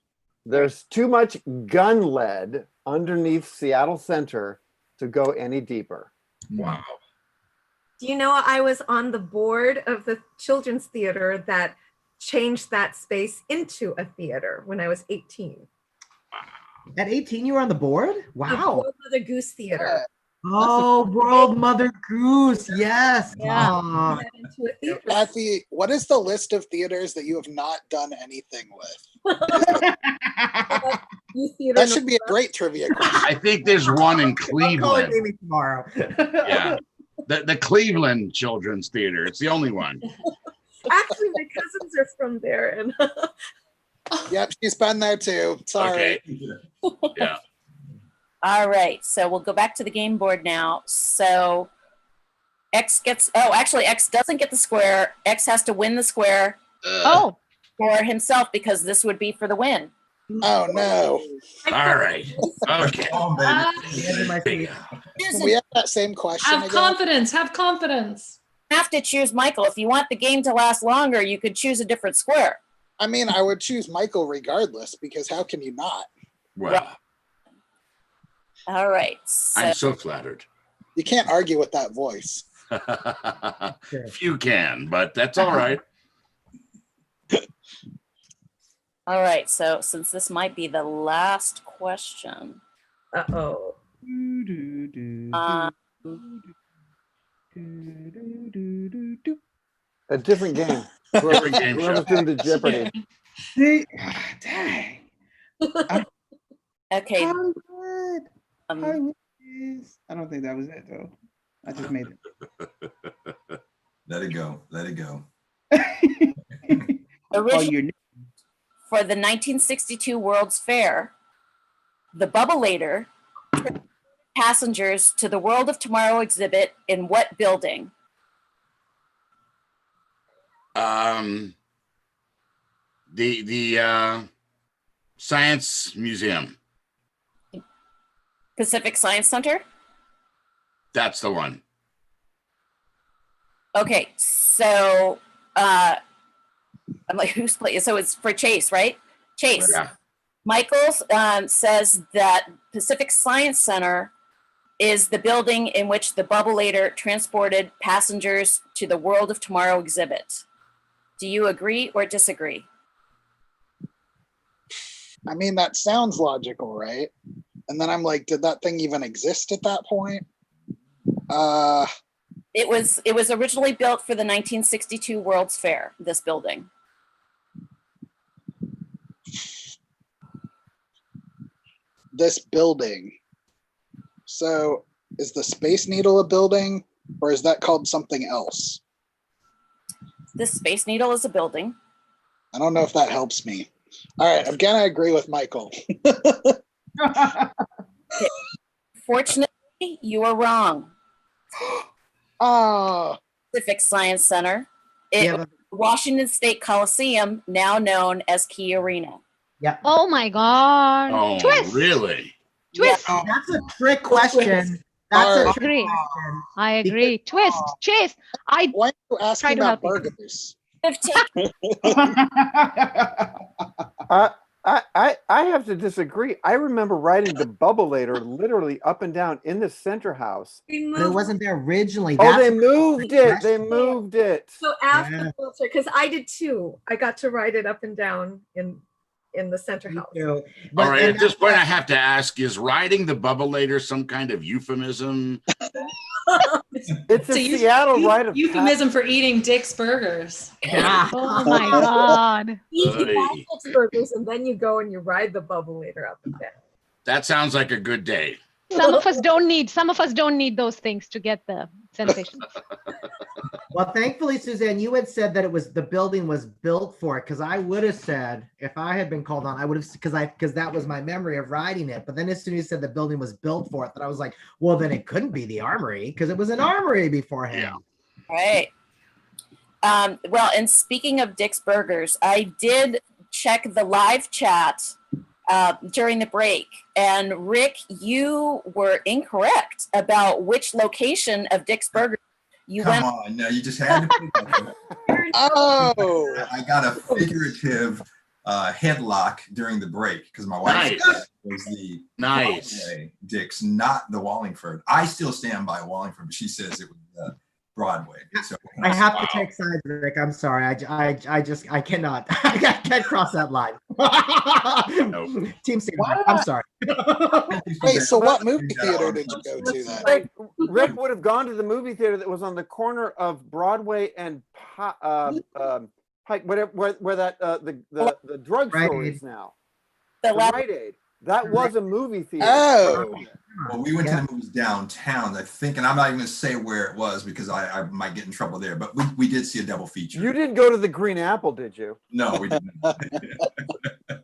There's too much gun lead underneath Seattle Center to go any deeper. Wow. Do you know I was on the board of the Children's Theater that changed that space into a theater when I was 18. At 18, you were on the board? Wow. World Mother Goose Theater. Oh, World Mother Goose. Yes. Yeah. Aw. Into a theater. Kathy, what is the list of theaters that you have not done anything with? That should be a great trivia question. I think there's one in I'll call Cleveland. Amy tomorrow. Yeah. The Cleveland Children's Theater. It's the only one. Actually, my cousins are from there, and Yep, she's been there too. Sorry. Okay. Yeah. All right, so we'll go back to the game board now. So X doesn't get the square. X has to win the square Oh, for himself because this would be for the win. Oh no. All right. Okay. Oh, baby. Can we have that same question Have again? confidence. Have confidence. You have to choose Michael. If you want the game to last longer, you could choose a different square. I mean, I would choose Michael regardless, because how can you not? Well, All right. So, I'm so flattered. You can't argue with that voice. Few can, but that's all right. all right. So since this might be the last question, uh-oh. A different game. Different game show. Whoever's doing the Jeopardy. Dang. okay. Hollywood. Hollywood is. I don't think that was it though. I just made it. Let it go. Let it go. Originally, for the 1962 World's Fair, the Bubbleator took passengers to the World of Tomorrow exhibit in what building? The Science Museum. Pacific Science Center? That's the one. Okay, so I'm like, who's playing? So it's for Chase, right? Chase. Yeah. Michael says that Pacific Science Center is the building in which the Bubbleator transported passengers to the World of Tomorrow exhibit. Do you agree or disagree? I mean, that sounds logical, right? And then I'm like, did that thing even exist at that point? It was originally built for the 1962 World's Fair, this building. This building. So is the Space Needle a building, or is that called something else? The Space Needle is a building. I don't know if that helps me. All right, I'm gonna agree with Michael. Fortunately, you are wrong. Pacific Science Center. It was Washington State Coliseum, now known as Key Arena. Yeah. Oh my God. Oh, Twist. Really? Twist. Yeah. That's a trick question. That's I a agree. I agree. Twist. Chase. Why are you asking try to about help you. burgers? I have to disagree. I remember riding the Bubbleator literally up and down in the center house. But it wasn't there originally. Oh, That's they moved it. They moved it. So after because I did too. I got to ride it up and down in the center house. All right, at this point, I have to ask, is riding the Bubbleator some kind of euphemism? It's a Seattle rite of Euphemism for eating Dick's Burgers. Yeah. Oh my God. You buy Dick's Burgers and then you go and you ride the Bubbleator up and down. That sounds like a good day. Some of us don't need those things to get the sensation. Well, thankfully, Suzanne, you had said that the building was built for it, because I would have said, if I had been called on, I would have, because that was my memory of riding it. But then as soon as you said the building was built for it, that I was like, well, then it couldn't be the Armory, because it was an armory beforehand. Right. Well, and speaking of Dick's Burgers, I did check the live chat during the break, and Rick, you were incorrect about which location of Dick's Burgers you Come went. on, no, you just had to. Oh, I got a figurative headlock during the break because my wife was the Dick's, not the Wallingford. I still stand by Wallingford, but she says it was Broadway. So I have to take sides, Rick. I'm sorry. I cannot. I can't cross that line. Team Sandra, I'm sorry. Wait, so what movie theater did you go to then? Rick would have gone to the movie theater that was on the corner of Broadway and Pike, where that the drugstore is now. The Rite Aid. That was a movie theater. Oh. Well, we went to the movies downtown, I think, and I'm not even going to say where it was because I might get in trouble there. But we did see a double feature. You didn't go to the Green Apple, did you? No, we didn't.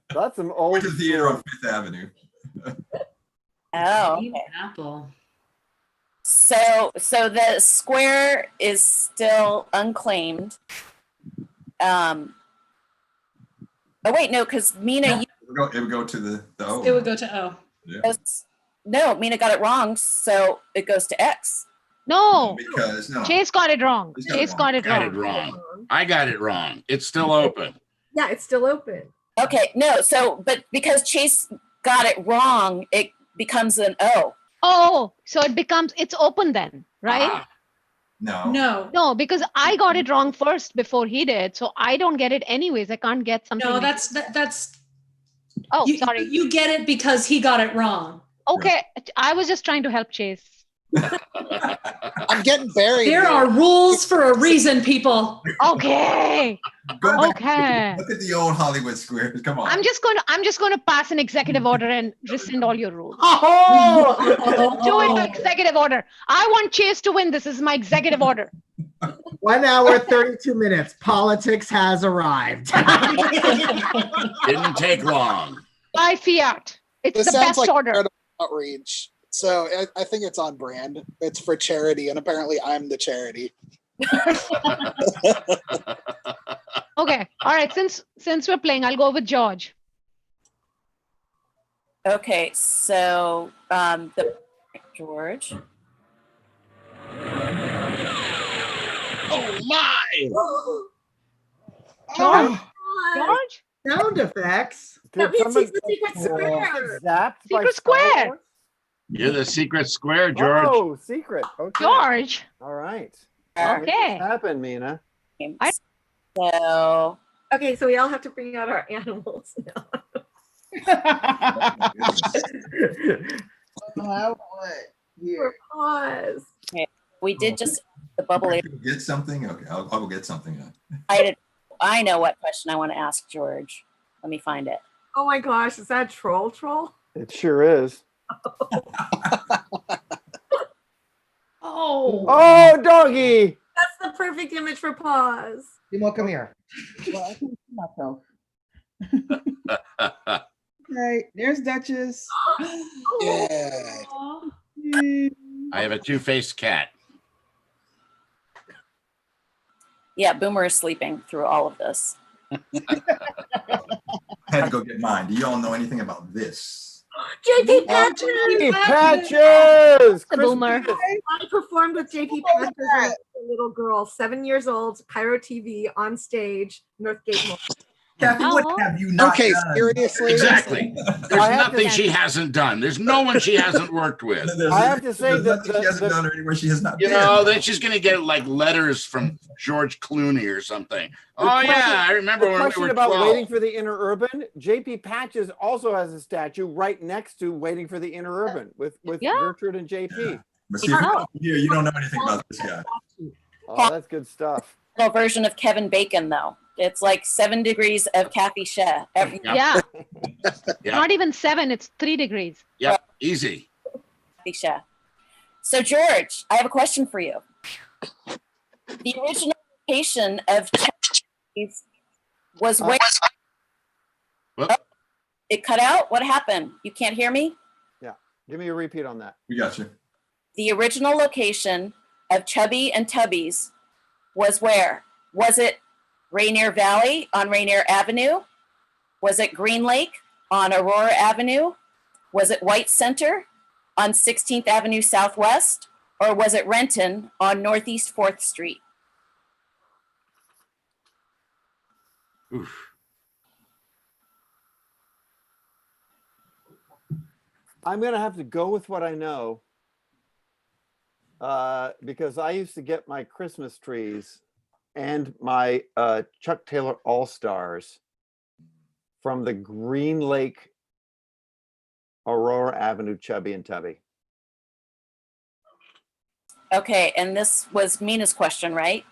That's some old. Went to the theater on Fifth Avenue. Oh, Green okay. Apple. So the square is still unclaimed. Oh wait, no, because Mina. It would go to the O. It would go to O. Yeah. No, Mina got it wrong, so it goes to X. No, Because no. Chase got it wrong. Chase got it Got it wrong. wrong. I got it wrong. It's still open. Yeah, it's still open. Okay, no, but because Chase got it wrong, it becomes an O. Oh, so it's open then, right? Ah, No. No. No, because I got it wrong first before he did, so I don't get it anyways. I can't get something. No, that's. Oh, You, sorry. You get it because he got it wrong. Okay, I was just trying to help Chase. I'm getting buried. There here. are rules for a reason, people. Okay. Go back. Okay. Look at the old Hollywood squares. Come on. I'm just going to pass an executive order and rescind all your rules. Oh! Do it by executive order. I want Chase to win. This is my executive order. 1 hour, 32 minutes. Politics has arrived. didn't take long. By fiat. It's This the sounds best like order. incredible outreach. So I think it's on brand. It's for charity, and apparently I'm the charity. Okay. All right. Since we're playing, I'll go with George. Okay, so the George. Oh my! George? George? Sound effects. That means he's the secret square. Secret square. You're the secret square, George. Oh, secret. Okay. George. All right. Okay. What happened, Mina? So Okay, so we all have to bring out our animals now. Here. Pause. we did just the bubble. Get something? Okay, I'll go get something. I know what question I want to ask George. Let me find it. Oh my gosh, is that troll? It sure is. Oh. Oh, doggy. That's the perfect image for pause. Timo, come here. Well, I can see myself. Okay, there's Duchess. Yeah. I have a two-faced cat. Yeah, Boomer is sleeping through all of this. I had to go get mine. Do you all know anything about this? JP Patches! Hey, Patches! The boomer. I performed with JP Patches when I was a little girl, 7 years old, Pyro TV on stage, Northgate Mall. Kathy, Oh. what have you not Okay, done? seriously. Exactly. There's I have to- nothing she hasn't done. There's no one she hasn't worked with. I have to say there's that nothing she hasn't done or anywhere she has not You been. know, then she's gonna get like letters from George Clooney or something. Oh question- yeah, I remember The when we question were about 12. Waiting for the Inner Urban, JP Patches also has a statue right next to Waiting for the Inner Urban with Yeah. Gertrude and JP. But see, if you're here, you don't know anything about this guy. Oh, that's good stuff. Little version of Kevin Bacon, though. It's like 7 degrees of Kathy Shea. Yep. Yeah. Yeah. Not even 7, it's 3 degrees. Yep, easy. Kathy Shea. So, George, I have a question for you. The original location of Charities was where? Whoop. Oh, it cut out? What happened? You can't hear me? Give me a repeat on that. We got you. The original location of Chubby and Tubby's was where? Was it Rainier Valley on Rainier Avenue? Was it Green Lake on Aurora Avenue? Was it White Center on 16th Avenue Southwest? Or was it Renton on Northeast 4th Street? Oof. I'm going to have to go with what I know. because I used to get my Christmas trees and my Chuck Taylor All-Stars from the Green Lake, Aurora Avenue, Chubby and Tubby. Okay, and this was Mina's question, right?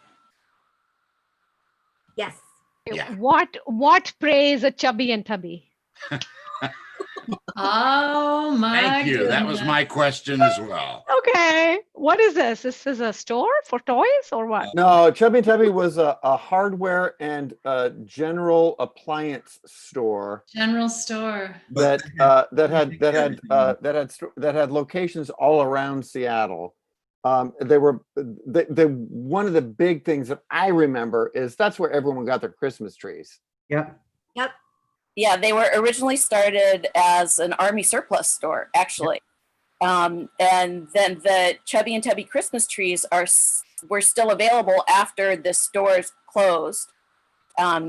Yes. Yeah. What praise a chubby and tubby? Oh my Thank you. That was goodness. my question as well. Okay. What is this? This is a store for toys or what? No, Chubby and Tubby was a hardware and general appliance store General store. that had locations all around Seattle. They were one of the big things that I remember is that's where everyone got their Christmas trees. Yep. Yep. Yeah, they were originally started as an army surplus store, actually. And then the Chubby and Tubby Christmas trees were still available after the stores closed.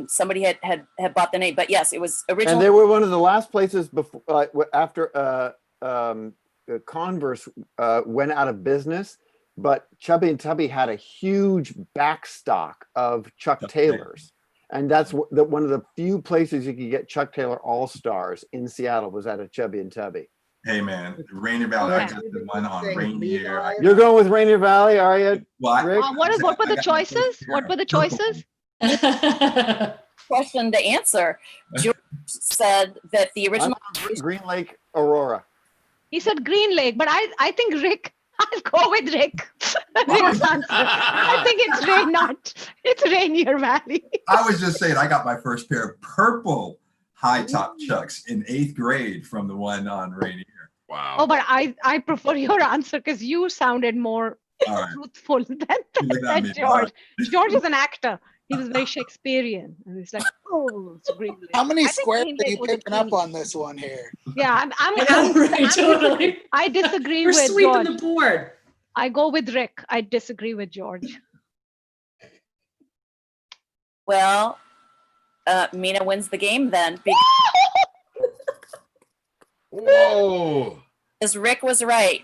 Somebody had bought the name, but yes, it was originally. And they were one of the last places before after Converse went out of business. But Chubby and Tubby had a huge backstock of Chuck Taylors. And that's one of the few places you could get Chuck Taylor All-Stars in Seattle was at a Chubby and Tubby. Hey man, Rainier Valley, I got the one on Rainier. You're going with Rainier Valley, are you, Rick? What were the choices? What were the choices? Question to answer. George said that the original Green Lake Aurora. He said Green Lake, but I think Rick. I'll go with Rick. Rick's answer. I think it's Rainier Valley. I was just saying, I got my first pair of purple high top Chucks in 8th grade from the one on Rainier. Wow. Oh, but I prefer your answer because you sounded more truthful than George. George is an actor. He was very Shakespearean. And he's like, oh, it's Green Lake. How many I think squares Green are Lake you was a picking up king. on this one here? Yeah, Totally. I disagree We're with sweeping George. the board. I go with Rick. I disagree with George. Well, Mina wins the game then. Whoa. Because Rick was right.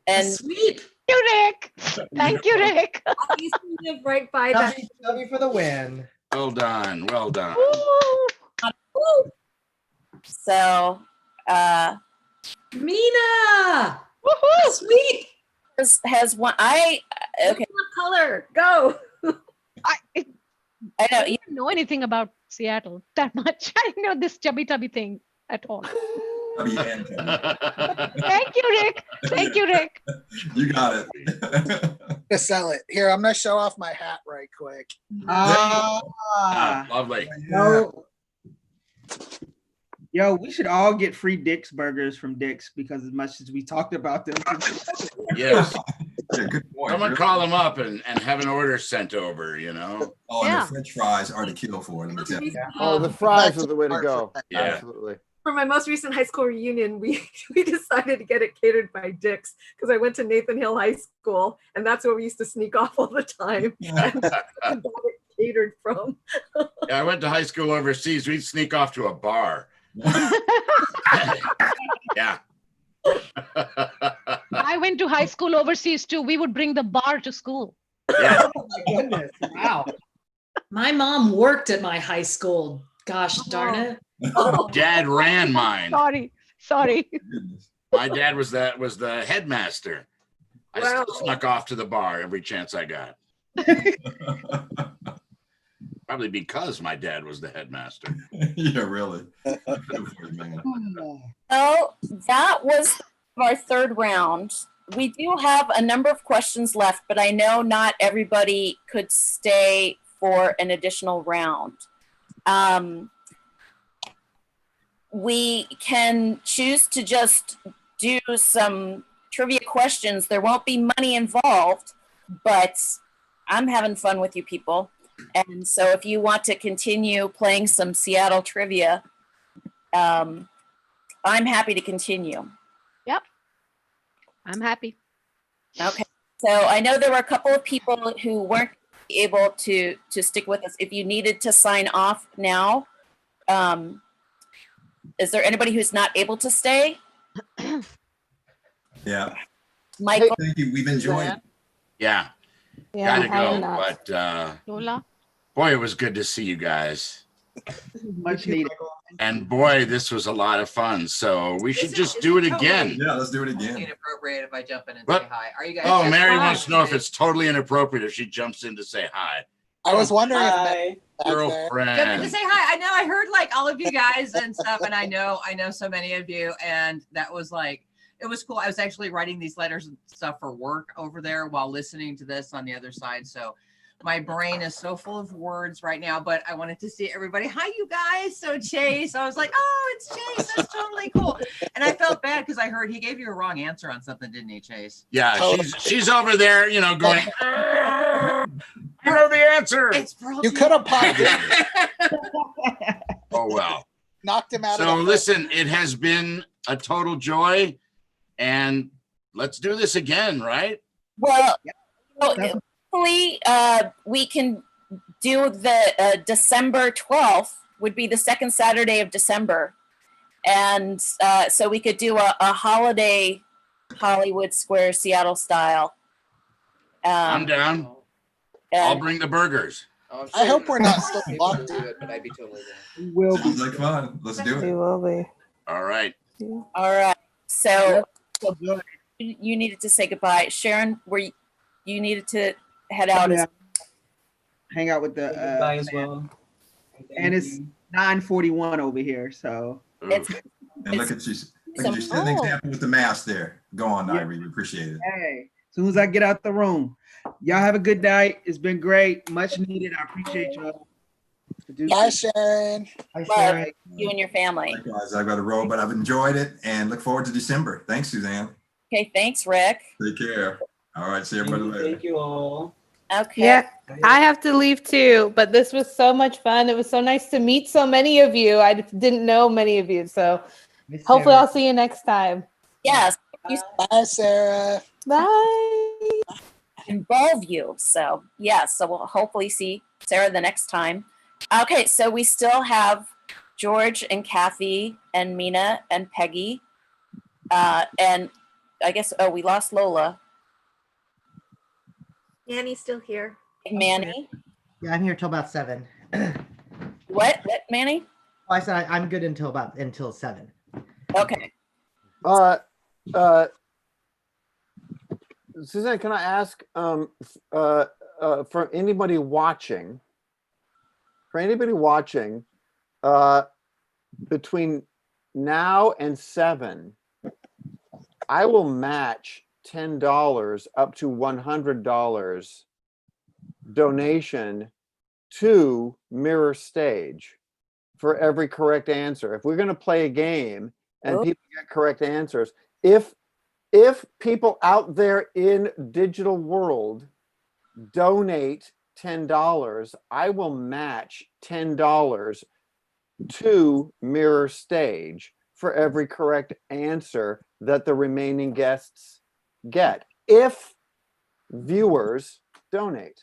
And sweep. Thank you, Rick. Thank you, Rick. I used to live right by that. Chubby for the win. Well done. Well done. So, Mina. Woohoo! Sweep. has one. Okay. Color, go. I know. I don't know anything about Seattle that much. I know this chubby tubby thing at all. Chubby and Tubby. Thank you, Rick. Thank you, Rick. You got it. To sell it. Here, I'm gonna show off my hat right quick. Lovely. Yo, we should all get free Dick's burgers from Dick's because as much as we talked about them. Yes. Yeah, good point. Someone call them up and have an order sent over, you know? Oh, and the French fries are to kill for. Let me tell you. Oh, the fries are the way to go. Yeah. Absolutely. For my most recent high school reunion, we decided to get it catered by Dick's because I went to Nathan Hill High School, and that's where we used to sneak off all the time. And got it catered from. Yeah, I went to high school overseas. We'd sneak off to a bar. Yeah. I went to high school overseas too. We would bring the bar to school. Yeah. Oh my goodness. Wow. My mom worked at my high school. Gosh darn it. Dad ran mine. Sorry. My dad was the headmaster. I Wow. still snuck off to the bar every chance I got. Probably because my dad was the headmaster. Yeah, really. Well, that was our third round. We do have a number of questions left, but I know not everybody could stay for an additional round. We can choose to just do some trivia questions. There won't be money involved, but I'm having fun with you people. And so if you want to continue playing some Seattle trivia, I'm happy to continue. Yep. I'm happy. Okay. So I know there were a couple of people who weren't able to stick with us. If you needed to sign off now, is there anybody who's not able to stay? Yeah. Michael. Thank you. We've enjoyed. Yeah. Yeah, Gotta I am go. not. But Lola. boy, it was good to see you guys. Much needed. And boy, this was a lot of fun. So we should just is do it it totally- again. Yeah, let's do it Totally again. inappropriate if I jump in and What? say hi. Are you guys? Oh, That's Mary fine. wants to know if it's totally inappropriate if she jumps in to say hi. I was wondering if Hi. Matt back there. Girlfriend. Jump in to say hi. I know I heard like all of you guys and stuff, and I know so many of you, and that was like it was cool. I was actually writing these letters and stuff for work over there while listening to this on the other side. So my brain is so full of words right now, but I wanted to see everybody. Hi, you guys. So Chase, I was like, oh, it's Chase. That's totally cool. And I felt bad because I heard he gave you a wrong answer on something, didn't he, Chase? Yeah, she's over there, you know, going, I know the answer. It's You could have popped it, Oh, well. knocked him out So of the listen, it has been a total joy, and let's do this again, right? Well, hopefully we can do the December 12th would be the second Saturday of December. And so we could do a holiday Hollywood Square Seattle style. I'm down. I'll bring the burgers. Oh, I hope we're not still locked. do it, but I'd be totally there. We will be. Sounds like fun. Let's do We it. will be. All right. All right. So you needed to say goodbye. Sharon, you needed to head out? Yeah. Hang out with the Goodbye as well. and it's 9:41 over here, so It's, And look at you. Look at you setting an example with the mask there. Go on, Ivory. We appreciate it. hey, as soon as I get out the room, y'all have a good night. It's been great, much needed. I appreciate y'all. Bye, Sharon. Hi, Bye. Sharon. you and your family. Likewise, I've got to roll, but I've enjoyed it and look forward to December. Thanks, Suzanne. Okay, thanks, Rick. Take care. All right, see everybody later. Thank you all. Okay. Yeah, I have to leave too, but this was so much fun. It was so nice to meet so many of you. I didn't know many of you, so Miss hopefully Sarah. I'll see you next time. Yes. Bye, Sarah. Bye. Involve you. So yes, so we'll hopefully see Sarah the next time. Okay, so we still have George and Kathy and Mina and Peggy. And I guess we lost Lola. Annie's still here. Manny. Yeah, I'm here till about 7. What, Manny? I said I'm good until 7. Okay. Suzanne, can I ask for anybody watching, between now and 7, I will match $10 up to $100 donation to Mirror Stage for every correct answer. If we're going to play a game and people get correct answers, if people out there in digital world donate $10, I will match $10 to Mirror Stage for every correct answer that the remaining guests get, if viewers donate.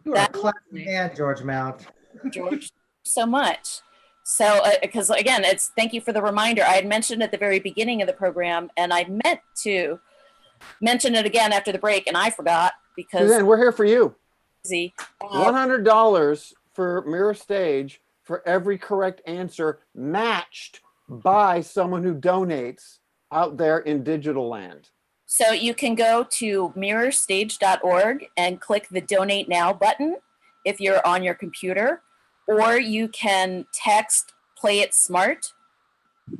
You are a classy man, George Mount. George, so much. So, because again, thank you for the reminder. I had mentioned at the very beginning of the program, and I meant to mention it again after the break, and I forgot because Suzanne, we're here for you. easy. $100 for Mirror Stage for every correct answer, matched by someone who donates out there in digital land. So you can go to mirrorstage.org and click the Donate Now button if you're on your computer, or you can text Play It Smart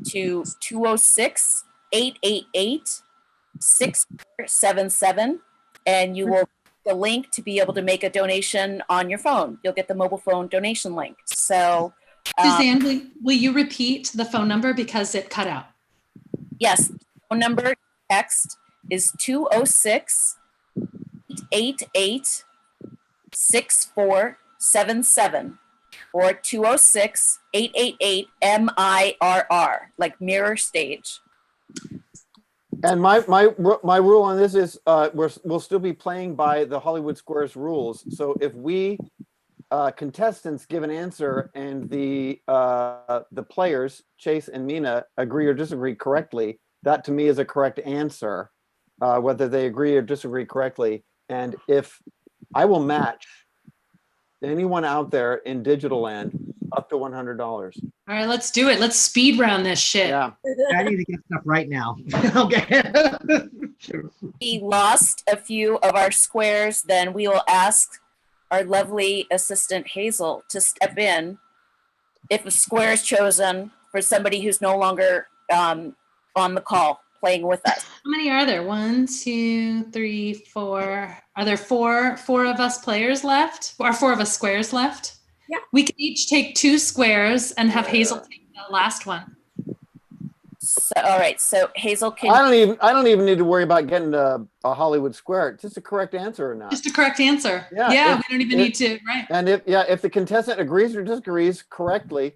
to 206-888-6477, and you will get the link to be able to make a donation on your phone. You'll get the mobile phone donation link. So Suzanne, will you repeat the phone number because it cut out? yes, phone number text is 206-888-6477 or 206-888-MIRR, like Mirror Stage. And my rule on this is we'll still be playing by the Hollywood Squares rules. So if we contestants give an answer and the players, Chase and Mina, agree or disagree correctly, that to me is a correct answer. whether they agree or disagree correctly. And if I will match anyone out there in digital land up to $100. All right, let's do it. Let's speed round this shit. Yeah. I need to get stuff right now. Okay. We lost a few of our squares, then we will ask our lovely assistant Hazel to step in if a square is chosen for somebody who's no longer on the call playing with us. How many are there? 1, 2, 3, 4. Are there four of us players left? Or 4 of us squares left? Yeah. We can each take 2 squares and have Hazel take the last one. So, all right, so Hazel can. I don't even need to worry about getting a Hollywood square. It's just a correct answer or not. Just a correct answer. Yeah, Yeah, we don't even need to, right? And if the contestant agrees or disagrees correctly,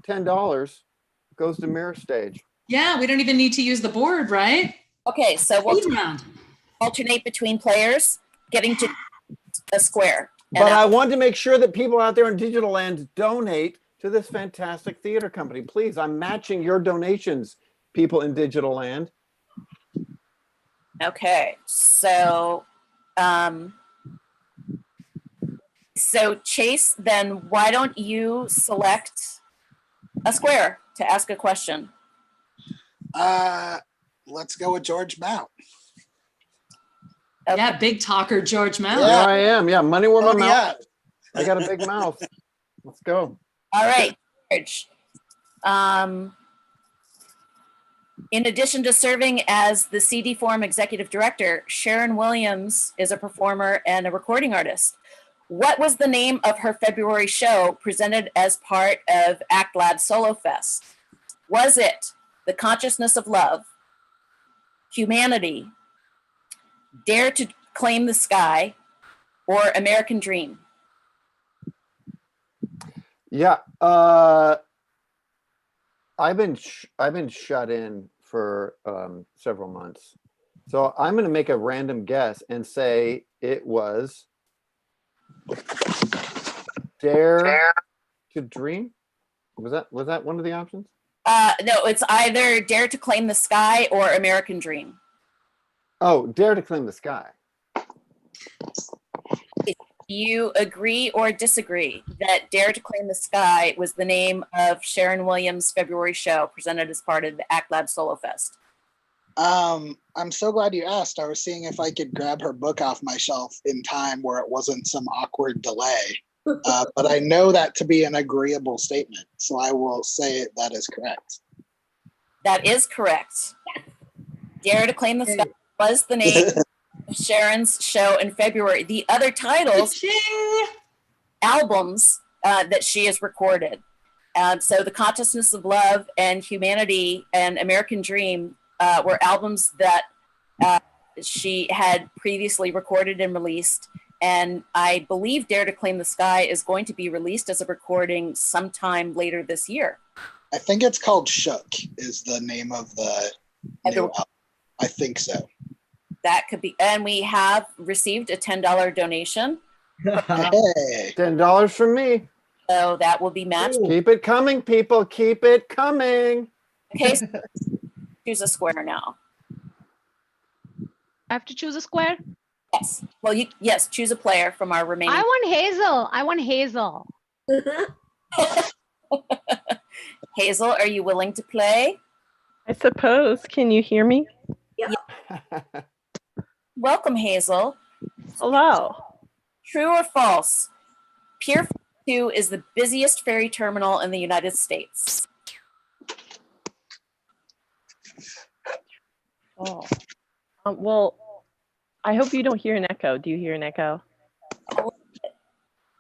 $10 goes to mirror stage. Yeah, we don't even need to use the board, right? Okay, so we'll Speed round. alternate between players getting to a square. But I want to make sure that people out there in digital land donate to this fantastic theater company. Please, I'm matching your donations, people in digital land. Okay, so Chase, then why don't you select a square to ask a question? Let's go with George Mount. Okay. Yeah, big talker, George Mount. There I am. Yeah, money where my mouth. Yeah. I got a big mouth. Let's go. All right, George. In addition to serving as the CD Forum Executive Director, Sharon Williams is a performer and a recording artist. What was the name of her February show presented as part of Act Lab Solo Fest? Was it The Consciousness of Love, Humanity, Dare to Claim the Sky, or American Dream? Yeah, I've been shut in for several months, so I'm going to make a random guess and say it was Dare to Dream. Was that one of the options? No, it's either Dare to Claim the Sky or American Dream. Oh, Dare to Claim the Sky. You agree or disagree that Dare to Claim the Sky was the name of Sharon Williams' February show presented as part of the Act Lab Solo Fest? I'm so glad you asked. I was seeing if I could grab her book off my shelf in time where it wasn't some awkward delay. But I know that to be an agreeable statement, so I will say that is correct. That is correct. Dare to Claim the Sky was the name of Sharon's show in February. The other titles, albums that she has recorded. So The Consciousness of Love and Humanity and American Dream were albums that she had previously recorded and released. And I believe Dare to Claim the Sky is going to be released as a recording sometime later this year. I think it's called Shook is the name of the new album. I think so. That could be, and we have received a $10 donation. Hey. $10 from me. So that will be matched. Keep it coming, people. Keep it coming. Okay, so choose a square now. I have to choose a square? Yes. Well, yes, choose a player from our remaining. I want Hazel. I want Hazel. Hazel, are you willing to play? I suppose. Can you hear me? Yeah. Welcome, Hazel. Hello. True or false? Pier 2 is the busiest ferry terminal in the United States. Oh. Well, I hope you don't hear an echo. Do you hear an echo?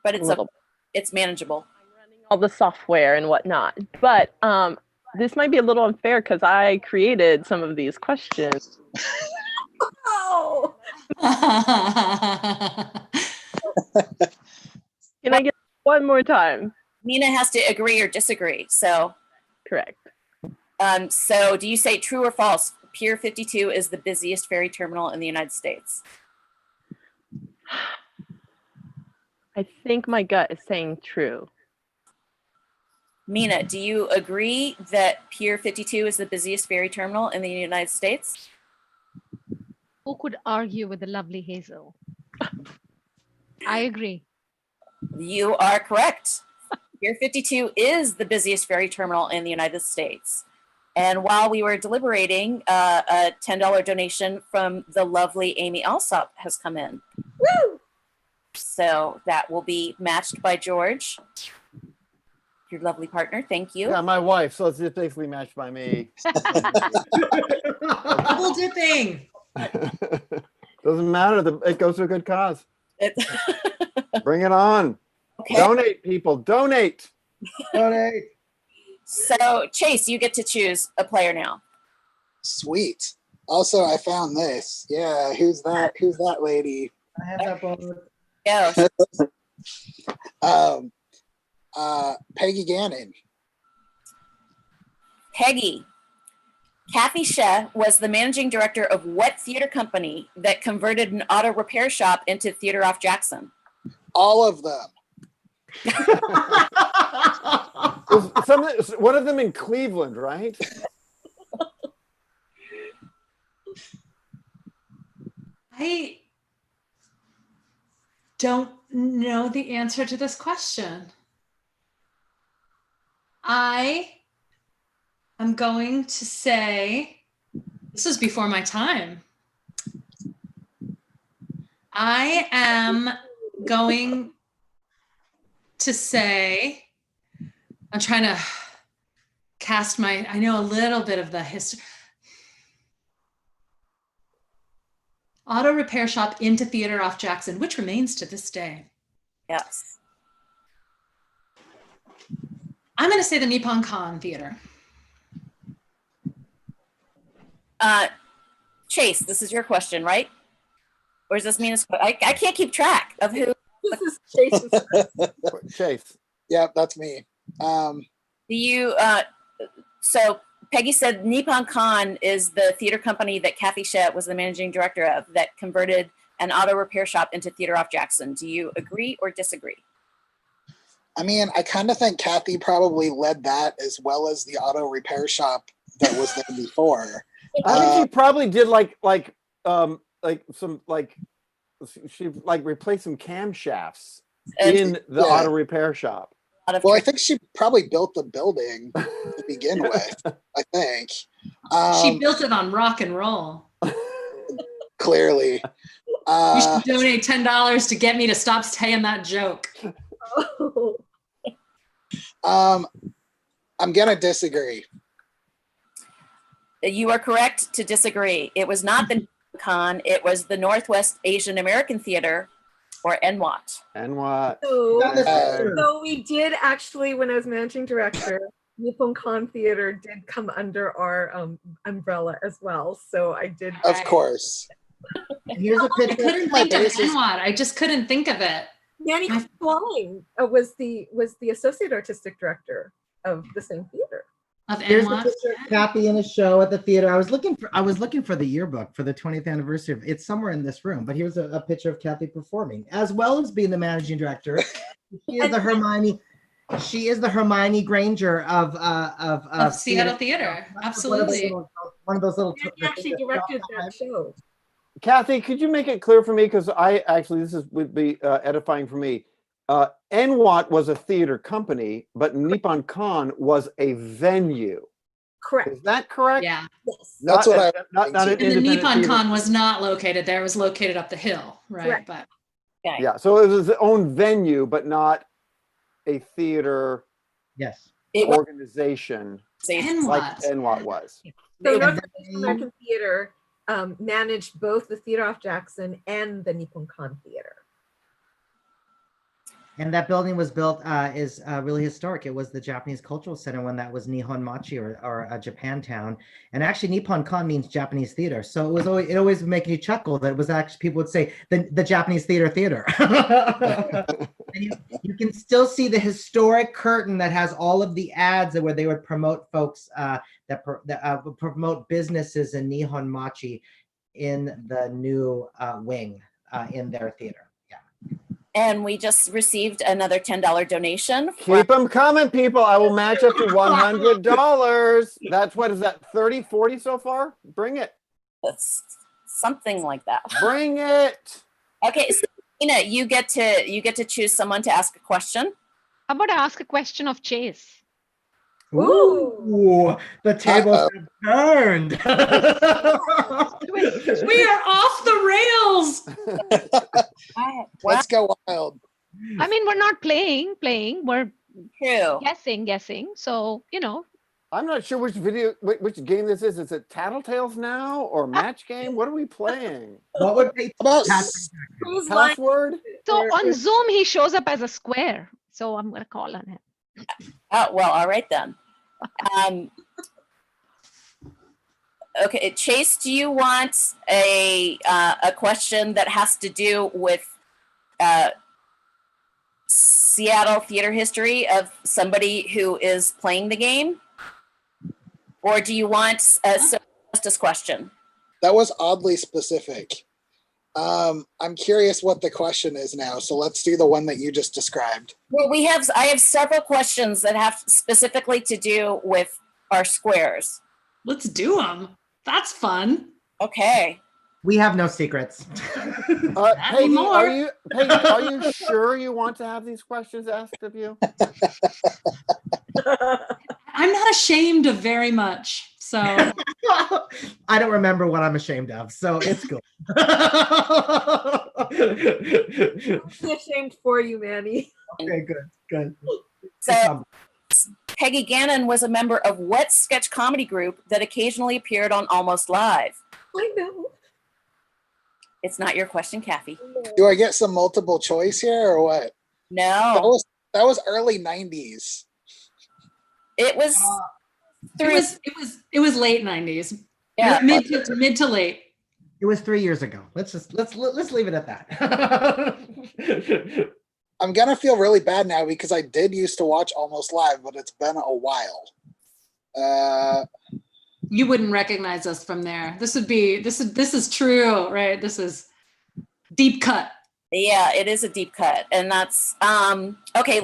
But it's manageable. I'm running all the software and whatnot. But this might be a little unfair because I created some of these questions. Oh. Can I get one more time? Nina has to agree or disagree. So correct. So do you say true or false? Pier 52 is the busiest ferry terminal in the United States. I think my gut is saying true. Mina, do you agree that Pier 52 is the busiest ferry terminal in the United States? Who could argue with the lovely Hazel? I agree. You are correct. Pier 52 is the busiest ferry terminal in the United States. And while we were deliberating, a $10 donation from the lovely Amy Alsop has come in. Woo! So that will be matched by George, your lovely partner. Thank you. Yeah, my wife. So it's basically matched by me. Double dipping. Doesn't matter. It goes to a good cause. Bring it on. Okay. Donate, people. Donate. Donate. So Chase, you get to choose a player now. Sweet. Also, I found this. Yeah, who's that? Who's that lady? I have that bone. Go. Peggy Gannon. Peggy. Kathy Sheh was the managing director of what theater company that converted an auto repair shop into Theater Off Jackson? All of them. One of them in Cleveland, right? I don't know the answer to this question. I am going to say, this was before my time. I am going to say, I'm trying to cast I know a little bit of the history. Auto repair shop into Theater Off Jackson, which remains to this day. Yes. I'm going to say the Nippon Con Theater. Chase, this is your question, right? Or does this mean I can't keep track of who. This is Chase's. Chase. Yeah, that's me. Do you? So Peggy said Nippon Con is the theater company that Kathy Sheh was the managing director of that converted an auto repair shop into Theater Off Jackson. Do you agree or disagree? I mean, I kind of think Kathy probably led that as well as the auto repair shop that was there before. I think she probably did she replaced some camshafts in the auto repair shop. Well, I think she probably built the building to begin with. I think she built it on rock and roll. Clearly, you should donate $10 to get me to stop saying that joke. I'm gonna disagree. You are correct to disagree. It was not the Con, it was the Northwest Asian American Theater, or NWAT. NWAT. So we did actually, when I was managing director, Nippon Con Theater did come under our umbrella as well. So I did. Of course. Here's a picture. I couldn't think of NWAT. I just couldn't think of it. Manny Flying was the associate artistic director of the same theater. Here's a picture of Kathy in a show at the theater. I was looking for the yearbook for the 20th anniversary. It's somewhere in this room, but here's a picture of Kathy performing, as well as being the managing director. She is the Hermione. She is the Hermione Granger of Seattle Theater. Absolutely. One of those little. She actually directed that show. Kathy, could you make it clear for me? Because would be edifying for me. NWAT was a theater company, but Nippon Con was a venue. Correct. Is that correct? Yeah. Yes. That's what I. Not an And the Nippon theater. Con was not located there. It was located up the hill, right? Correct. But Yeah, so it was its own venue, but not a theater. Yes. Organization like NWAT was. So Northwest American Theater managed both the Theater Off Jackson and the Nippon Con Theater. And that building was built is really historic. It was the Japanese Cultural Center when that was Nihon Machi or Japantown. And actually Nippon Con means Japanese theater. So it always would make you chuckle that it was actually, people would say the Japanese theater. And you can still see the historic curtain that has all of the ads where they would promote folks that would promote businesses in Nihon Machi in the new wing in their theater. And we just received another $10 donation. Keep them coming, people. I will match up to $100. That's what is that, 30, 40 so far? Bring it. something like that. Bring it. Okay, so Ina, you get to choose someone to ask a question. How about I ask a question of Chase? Ooh, the tables have turned. We are off the rails. Let's go wild. I mean, we're not playing. We're True. guessing. So, I'm not sure which game this is. Is it Tattletales now or Match Game? What are we playing? What would be Password? So on Zoom, he shows up as a square. So I'm going to call on him. Oh, well, all right then. Okay, Chase, do you want a question that has to do with Seattle theater history of somebody who is playing the game? Or do you want a social justice question? That was oddly specific. I'm curious what the question is now, so let's do the one that you just described. Well, I have several questions that have specifically to do with our squares. Let's do them. That's fun. Okay. We have no secrets. Peggy, are you sure you want to have these questions asked of you? I'm not ashamed of very much. So I don't remember what I'm ashamed of, so it's good. I'm ashamed for you, Manny. Okay, good. So Peggy Gannon was a member of what sketch comedy group that occasionally appeared on Almost Live? I know. It's not your question, Kathy. Do I get some multiple choice here or what? No. That was early 90s. It was it was late 90s. Yeah. Mid to late. It was 3 years ago. Let's leave it at that. I'm gonna feel really bad now because I did used to watch Almost Live, but it's been a while. You wouldn't recognize us from there. This is true, right? This is deep cut. Yeah, it is a deep cut, and that's okay.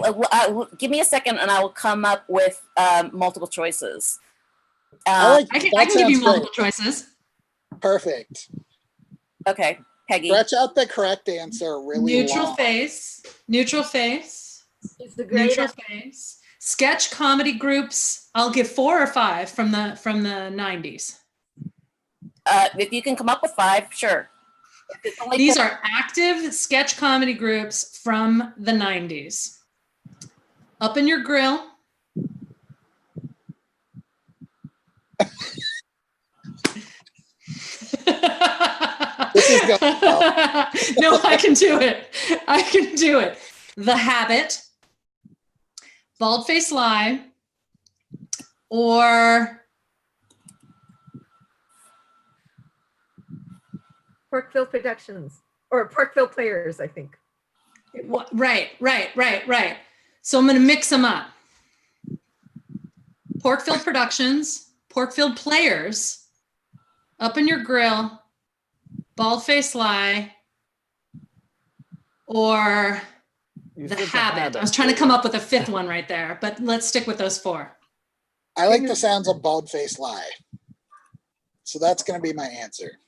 Give me a second, and I will come up with multiple choices. I can give you multiple choices. Perfect. Okay, Peggy. Stretch out the correct answer really long. Neutral face. It's the great Neutral face. Sketch comedy groups. I'll give 4 or 5 from the 90s. If you can come up with 5, sure. These are active sketch comedy groups from the 90s. Up in Your Grill. This is going well. No, I can do it. The Habit, Bald Face Lie, or Parkville Productions or Parkville Players, I think. Right. So I'm going to mix them up. Porkfield Productions, Porkfield Players, Up in Your Grill, Bald Face Lie, or The Habit. I was trying to come up with a 5th one right there, but let's stick with those 4. I like the sounds of Bald Face Lie. So that's going to be my answer.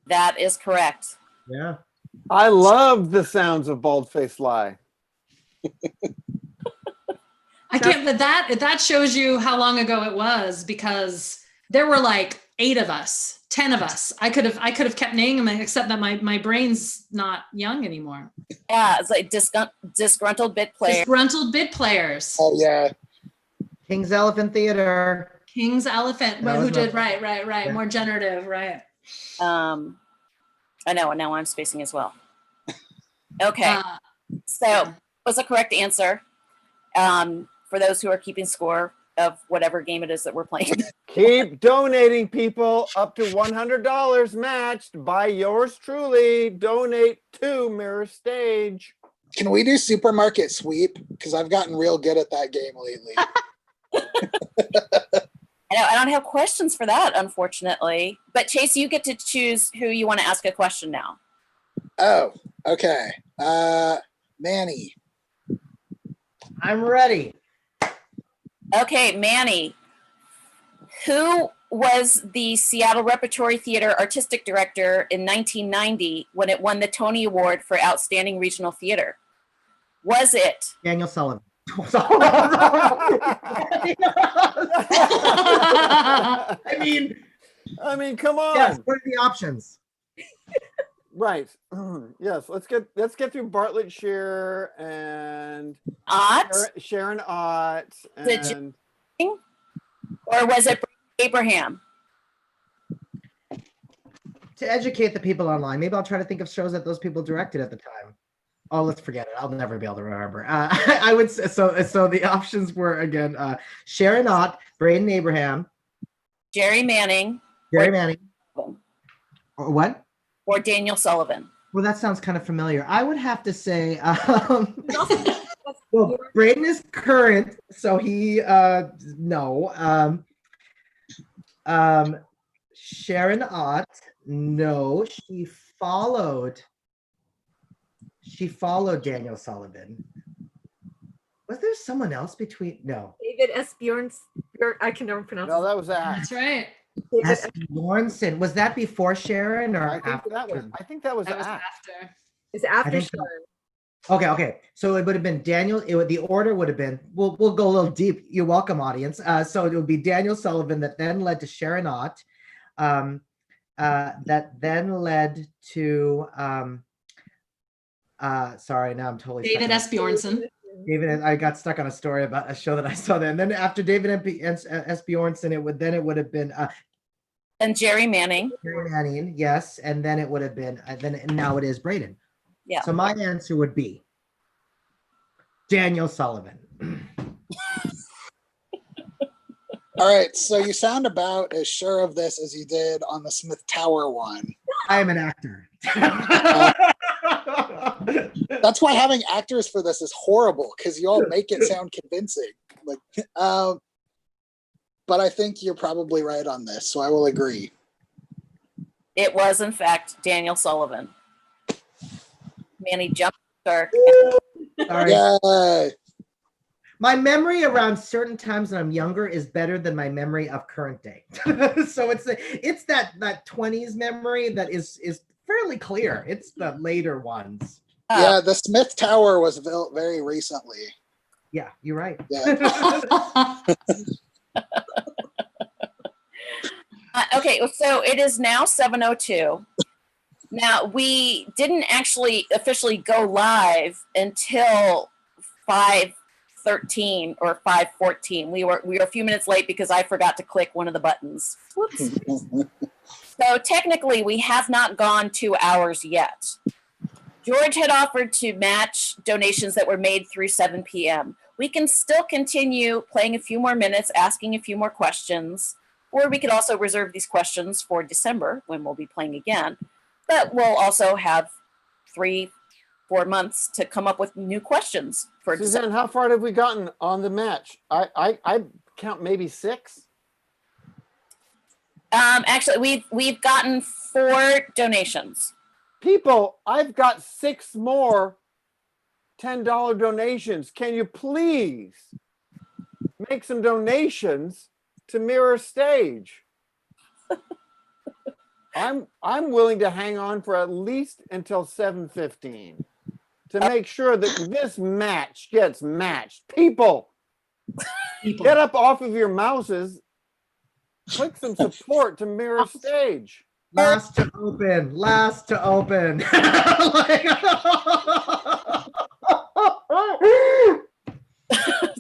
That is correct. Yeah. I love the sounds of Bald Face Lie. I can't, but that shows you how long ago it was, because there were like 8 of us, 10 of us. I could have kept naming them, except that my brain's not young anymore. Yeah, it's like disgruntled bit players. Disgruntled bit players. Oh yeah. King's Elephant Theater. King's Elephant, That who was did my- right. Yeah. More generative, right. I know, and now I'm spacing as well. Okay, so what's the correct answer? For those who are keeping score of whatever game it is that we're playing. Keep donating, people. Up to $100 matched by yours truly. Donate to Mirror Stage. Can we do Supermarket Sweep? Because I've gotten real good at that game lately. I don't have questions for that, unfortunately. But Chase, you get to choose who you want to ask a question now. Oh, okay. Manny. I'm ready. Okay, Manny. Who was the Seattle Repertory Theater Artistic Director in 1990 when it won the Tony Award for Outstanding Regional Theater? Was it Daniel Sullivan? I mean, come on. Yes, what are the options? Right. Yes. Let's get through Bartlett Shear and Ott? Sharon Ott and or was it Abraham? To educate the people online, maybe I'll try to think of shows that those people directed at the time. Oh, let's forget it. I'll never be able to remember. I would say, so the options were again Sharon Ott, Braden Abraham, Jerry Manning. Or what? Or Daniel Sullivan. Well, that sounds kind of familiar. I would have to say, well, Braden is current, so he no. Sharon Ott, no, she followed Daniel Sullivan. Was there someone else between? No. David S. I can never pronounce. No, that was that. That's right. S. Bjornson. Was that before Sharon or after? I think that was after. It's after think Sharon. Okay. So it would have been Daniel. The order would have been. We'll go a little deep. You're welcome, audience. So it would be Daniel Sullivan that then led to Sharon Ott, that then led to. Sorry, now I'm totally. David S. Bjornson. David, I got stuck on a story about a show that I saw there, and then after David S. Bjornson, it would have been. And Jerry Manning. Jerry Manning, yes, and then it would have been. Now it is Braden. Yeah. So my answer would be Daniel Sullivan. All right, so you sound about as sure of this as you did on the Smith Tower one. I am an actor. That's why having actors for this is horrible, because you all make it sound convincing. But I think you're probably right on this, so I will agree. It was, in fact, Daniel Sullivan. Manny jumped shark. Sorry. Yay. My memory around certain times when I'm younger is better than my memory of current day. So it's that 20s memory that is fairly clear. It's the later ones. Yeah, the Smith Tower was built very recently. Yeah, you're right. Yeah. Okay, so it is now 7:02. Now, we didn't actually officially go live until 5:13 or 5:14. We were a few minutes late because I forgot to click one of the buttons. Whoops. So technically, we have not gone 2 hours yet. George had offered to match donations that were made through 7 p.m. We can still continue playing a few more minutes, asking a few more questions, or we could also reserve these questions for December when we'll be playing again. But we'll also have 3-4 months to come up with new questions for Suzanne, December. how far have we gotten on the match? I count maybe 6. Actually, we've gotten 4 donations. People, I've got 6 more $10 donations. Can you please make some donations to Mirror Stage? I'm willing to hang on for at least until 7:15 to make sure that this match gets matched. People, get up off of your mouses. Click some support to Mirror Stage. Last to open.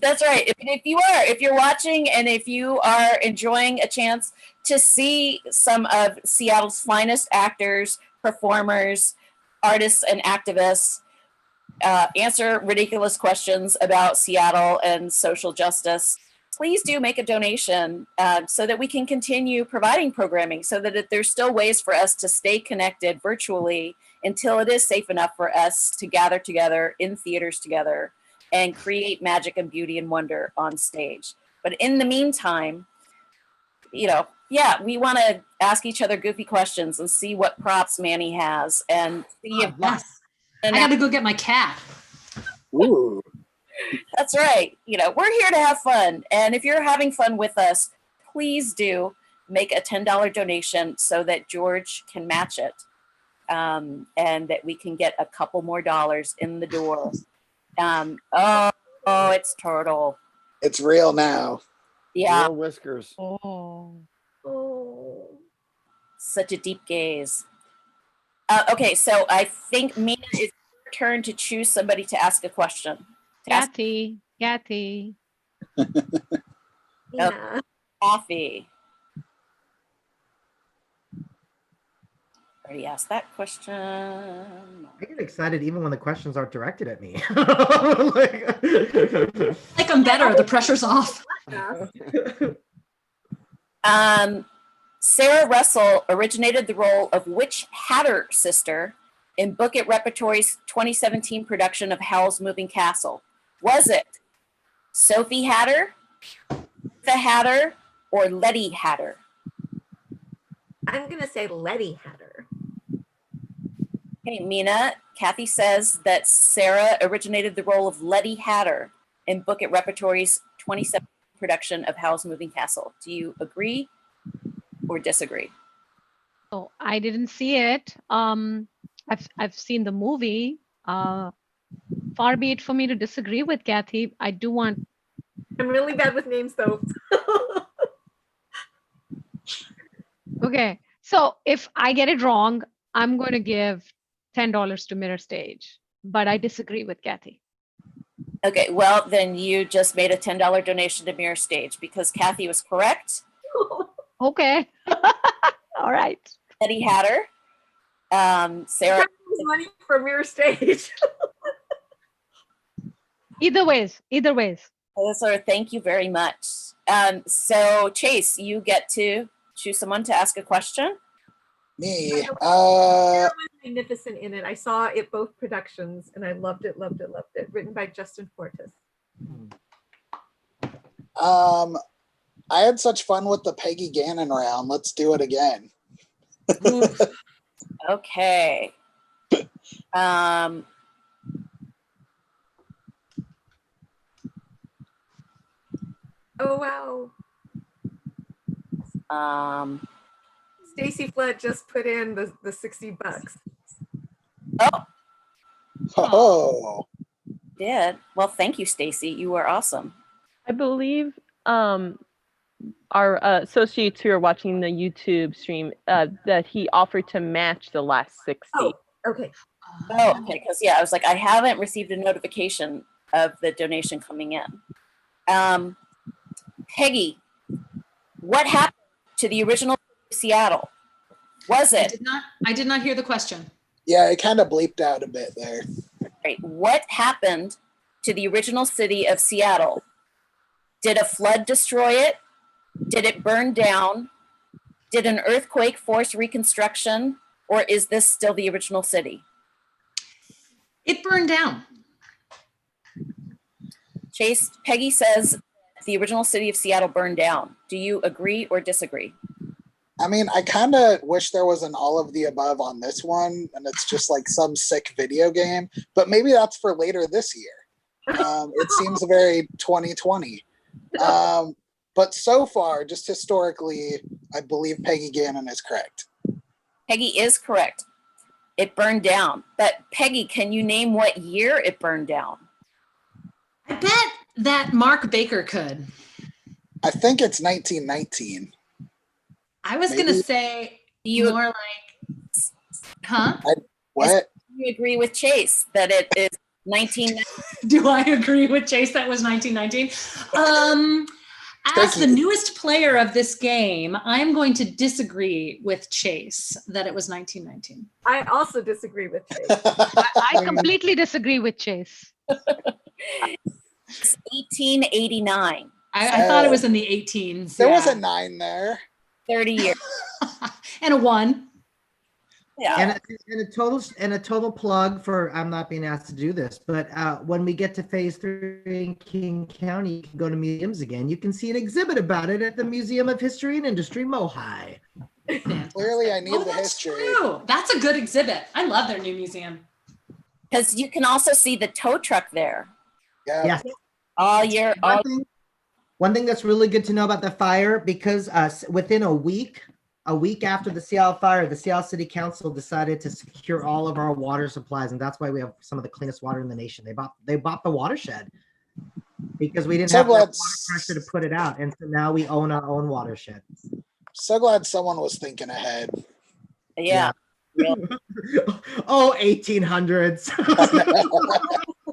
That's right. If you're watching and if you are enjoying a chance to see some of Seattle's finest actors, performers, artists, and activists answer ridiculous questions about Seattle and social justice, please do make a donation so that we can continue providing programming, so that there's still ways for us to stay connected virtually until it is safe enough for us to gather together in theaters together and create magic and beauty and wonder on stage. But in the meantime, we want to ask each other goofy questions and see what props Manny has and see if I gotta go get my cat. Ooh. That's right. We're here to have fun. And if you're having fun with us, please do make a $10 donation so that George can match it, and that we can get a couple more dollars in the door. Oh, it's Turtle. It's real now. Yeah. Real whiskers. Oh. Such a deep gaze. Okay, so I think Mina, it's your turn to choose somebody to ask a question. Kathy. Yeah. Kathy. Already asked that question. I get excited even when the questions aren't directed at me. Like I'm better. The pressure's off. Sarah Russell originated the role of which Hatter sister in Book It Repertory's 2017 production of Howl's Moving Castle? Was it Sophie Hatter, the Hatter, or Letty Hatter? I'm going to say Letty Hatter. Okay, Mina, Kathy says that Sarah originated the role of Letty Hatter in Book It Repertory's 2017 production of Howl's Moving Castle. Do you agree or disagree? Oh, I didn't see it. I've seen the movie. Far be it for me to disagree with Kathy. I'm really bad with names though. Okay, so if I get it wrong, I'm going to give $10 to Mirror Stage, but I disagree with Kathy. Okay, well, then you just made a $10 donation to Mirror Stage because Kathy was correct. Okay. All right. Letty Hatter. Sarah. Money for Mirror Stage. Either ways. So thank you very much. So Chase, you get to choose someone to ask a question. Me. Sarah was magnificent in it. I saw it both productions and I loved it. Written by Justin Fortis. I had such fun with the Peggy Gannon round. Let's do it again. Okay. Oh wow. Stacy Flood just put in the $60. Oh. Did. Well, thank you, Stacy. You were awesome. I believe our associates who are watching the YouTube stream that he offered to match the last 60. Oh, okay. Oh, okay. Because I was like, I haven't received a notification of the donation coming in. Peggy, what happened to the original Seattle? Was it? I did not hear the question. Yeah, it kind of bleeped out a bit there. Right. What happened to the original city of Seattle? Did a flood destroy it? Did it burn down? Did an earthquake force reconstruction? Or is this still the original city? It burned down. Chase, Peggy says the original city of Seattle burned down. Do you agree or disagree? I mean, I kind of wish there was an all of the above on this one, and it's just like some sick video game, but maybe that's for later this year. It seems very 2020. But so far, just historically, I believe Peggy Gannon is correct. Peggy is correct. It burned down. But Peggy, can you name what year it burned down? I bet that Mark Baker could. I think it's 1919. I was going to say more like, huh? What? You agree with Chase that it is 1919? Do I agree with Chase that was 1919? As the newest player of this game, I'm going to disagree with Chase that it was 1919. I also disagree with Chase. I completely disagree with Chase. It's 1889. I thought it was in the 18s. There was a 9 there. 30 years. And a 1. Yeah. And a total plug for, I'm not being asked to do this, but when we get to phase 3 in King County, you can go to museums again. You can see an exhibit about it at the Museum of History and Industry, Mohi. Clearly, I need the history. True. That's a good exhibit. I love their new museum. Because you can also see the tow truck there. Yeah. Yes. All year. One thing that's really good to know about the fire, because within a week after the Seattle fire, the Seattle City Council decided to secure all of our water supplies, and that's why we have some of the cleanest water in the nation. They bought the watershed because we didn't have enough water pressure to put it out, and so now we own our own watershed. So glad someone was thinking ahead. Yeah. Oh, 1800s.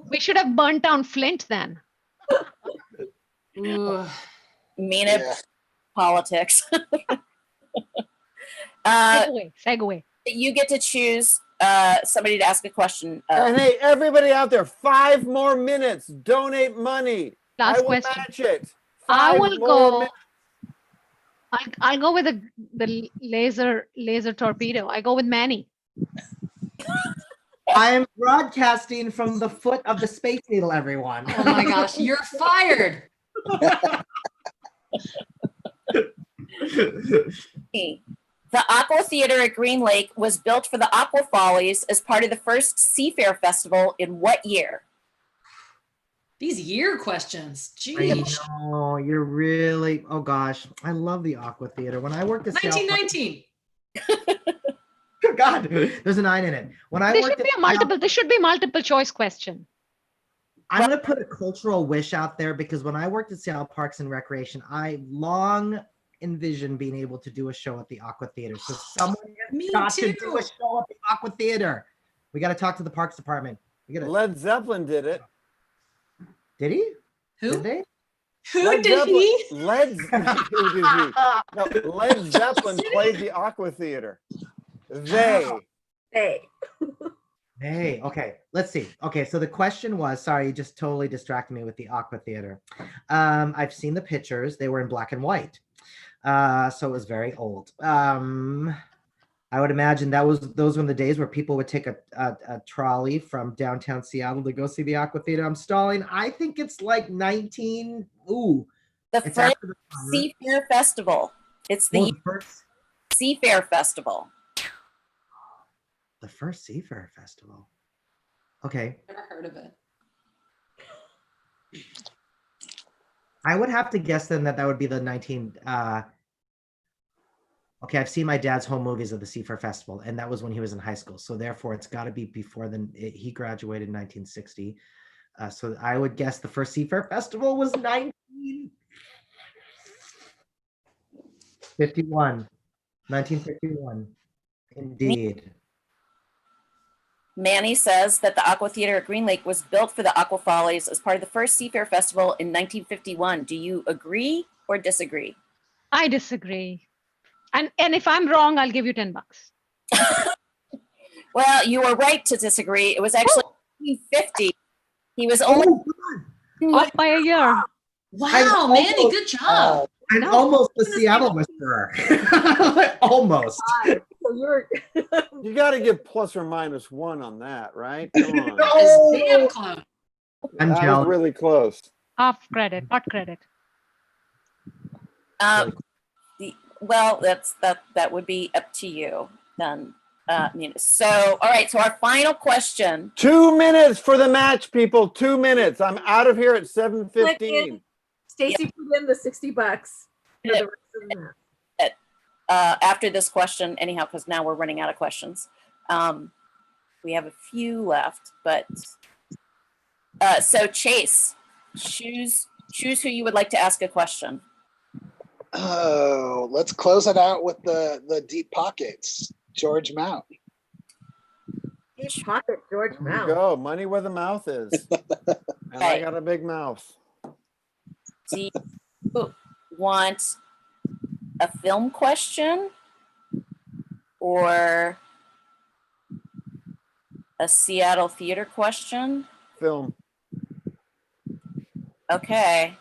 We should have burnt down Flint then. Mean it. Politics. Segue. You get to choose somebody to ask a question. And hey, everybody out there, 5 more minutes. Donate money. Last I will question. match it. I 5 will more go. minutes. I'll go with the laser torpedo. I go with Manny. I am broadcasting from the foot of the Space Needle, everyone. Oh my gosh, you're fired. The Aqua Theater at Green Lake was built for the Aqua Follies as part of the first Seafair Festival in what year? These year questions. I Jeez. know, you're really, oh gosh, I love the Aqua Theater. When I worked at 1919. God, there's a 9 in it. When I This worked should be a multiple. This should be multiple choice question. I'm going to put a cultural wish out there because when I worked at Seattle Parks and Recreation, I long envisioned being able to do a show at the Aqua Theater. So someone has got to do a show at the Aqua Theater. We got to talk to the Parks Department. Led Zeppelin did it. Did he? Who? Did they? Who did he? Who did he? No, Led Zeppelin played the Aqua Theater. They. Hey, okay, let's see. Okay, so the question was, sorry, you just totally distracted me with the Aqua Theater. I've seen the pictures. They were in black and white. So it was very old. I would imagine those were the days where people would take a trolley from downtown Seattle to go see the Aqua Theater. I'm stalling. I think it's like 19. Ooh. The first Seafair Festival. It's the first Seafair Festival. The first Seafair Festival. Okay. Never heard of it. I would have to guess then that would be the 19. Okay, I've seen my dad's home movies of the Seafair Festival, and that was when he was in high school. So therefore, it's got to be before then. He graduated in 1960. So I would guess the first Seafair Festival was 1951. 1951. Indeed. Manny says that the Aqua Theater at Green Lake was built for the Aqua Follies as part of the first Seafair Festival in 1951. Do you agree or disagree? I disagree. And if I'm wrong, I'll give you $10. Well, you were right to disagree. It was actually 1950. He was only off by a year. Wow, Manny, good job. I'm almost the Seattle Whisperer. Almost. So you're You got to give plus or minus 1 on that, right? Come on. It's damn close. I'm That jealous. was really close. Half credit, part credit. Well, that would be up to you then. So, all right. So our final question. 2 minutes for the match, people. 2 minutes. I'm out of here at 7:15. Stacy put in the $60 for the rest of the match. After this question, anyhow, because now we're running out of questions. We have a few left, but so Chase, choose who you would like to ask a question. Oh, let's close it out with the deep pockets. George Mount. Deep pocket, George There you Mount. go. Money where the mouth is. And I got a big mouth. Do you want a film question or a Seattle theater question? Film. Okay.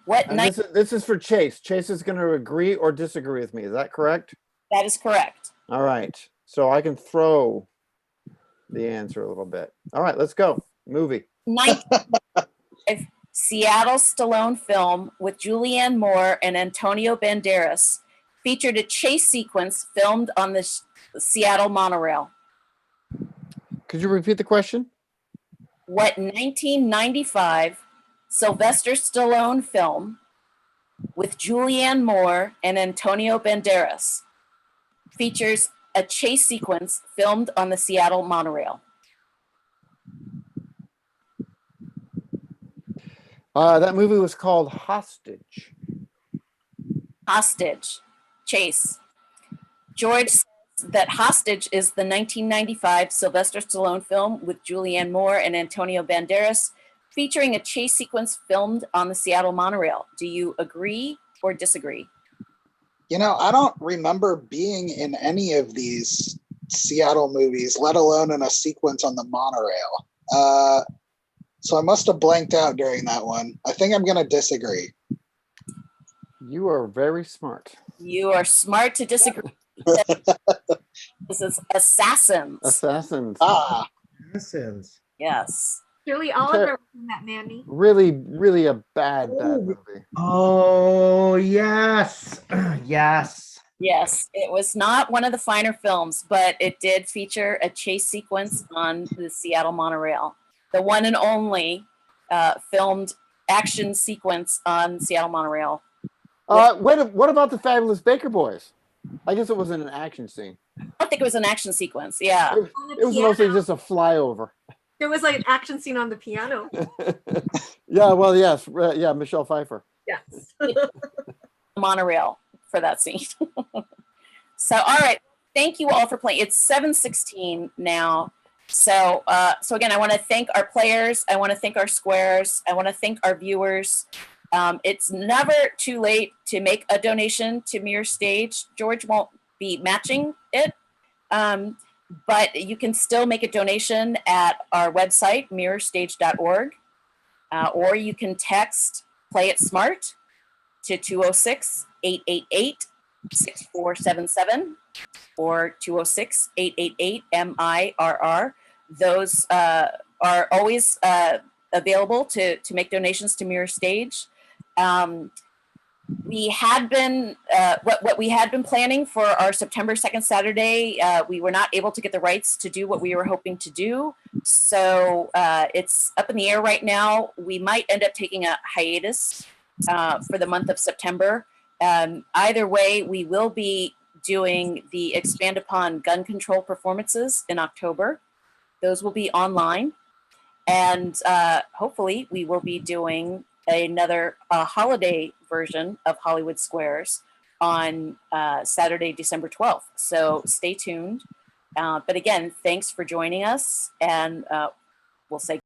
What And night? this is for Chase. Chase is going to agree or disagree with me. Is that correct? That is correct. All right. So I can throw the answer a little bit. All right, let's go. Movie. Seattle Stallone film with Julianne Moore and Antonio Banderas featured a chase sequence filmed on the Seattle monorail. Could you repeat the question? What 1995 Sylvester Stallone film with Julianne Moore and Antonio Banderas features a chase sequence filmed on the Seattle monorail? That movie was called Hostage. Hostage. Chase. George says that Hostage is the 1995 Sylvester Stallone film with Julianne Moore and Antonio Banderas featuring a chase sequence filmed on the Seattle monorail. Do you agree or disagree? You know, I don't remember being in any of these Seattle movies, let alone in a sequence on the monorail. So I must have blanked out during that one. I think I'm going to disagree. You are very smart. You are smart to disagree. This is Assassins. Assassins. Ah. Assassins. Yes. Shirley Oliver was in that, Mandy. Really, really a bad movie. Oh, yes. Yes. Yes, it was not one of the finer films, but it did feature a chase sequence on the Seattle monorail. The one and only filmed action sequence on Seattle monorail. What about the Fabulous Baker Boys? I guess it wasn't an action scene. I don't think it was an action sequence. Yeah. It was mostly just a flyover. There was like an action scene on the piano. Yeah, well, yes. Yeah, Michelle Pfeiffer. Yes. Monorail for that scene. So, all right. Thank you all for playing. It's 7:16 now. So again, I want to thank our players. I want to thank our squares. I want to thank our viewers. It's never too late to make a donation to Mirror Stage. George won't be matching it, but you can still make a donation at our website, mirrorstage.org, or you can text Play It Smart to 206-888-6477 or 206-888-MIRR. Those are always available to make donations to Mirror Stage. We had been what we had been planning for our September 2nd Saturday. We were not able to get the rights to do what we were hoping to do, so it's up in the air right now. We might end up taking a hiatus for the month of September. Either way, we will be doing the Expand Upon gun control performances in October. Those will be online, and hopefully we will be doing another holiday version of Hollywood Squares on Saturday, December 12th. So stay tuned. But again, thanks for joining us, and we'll say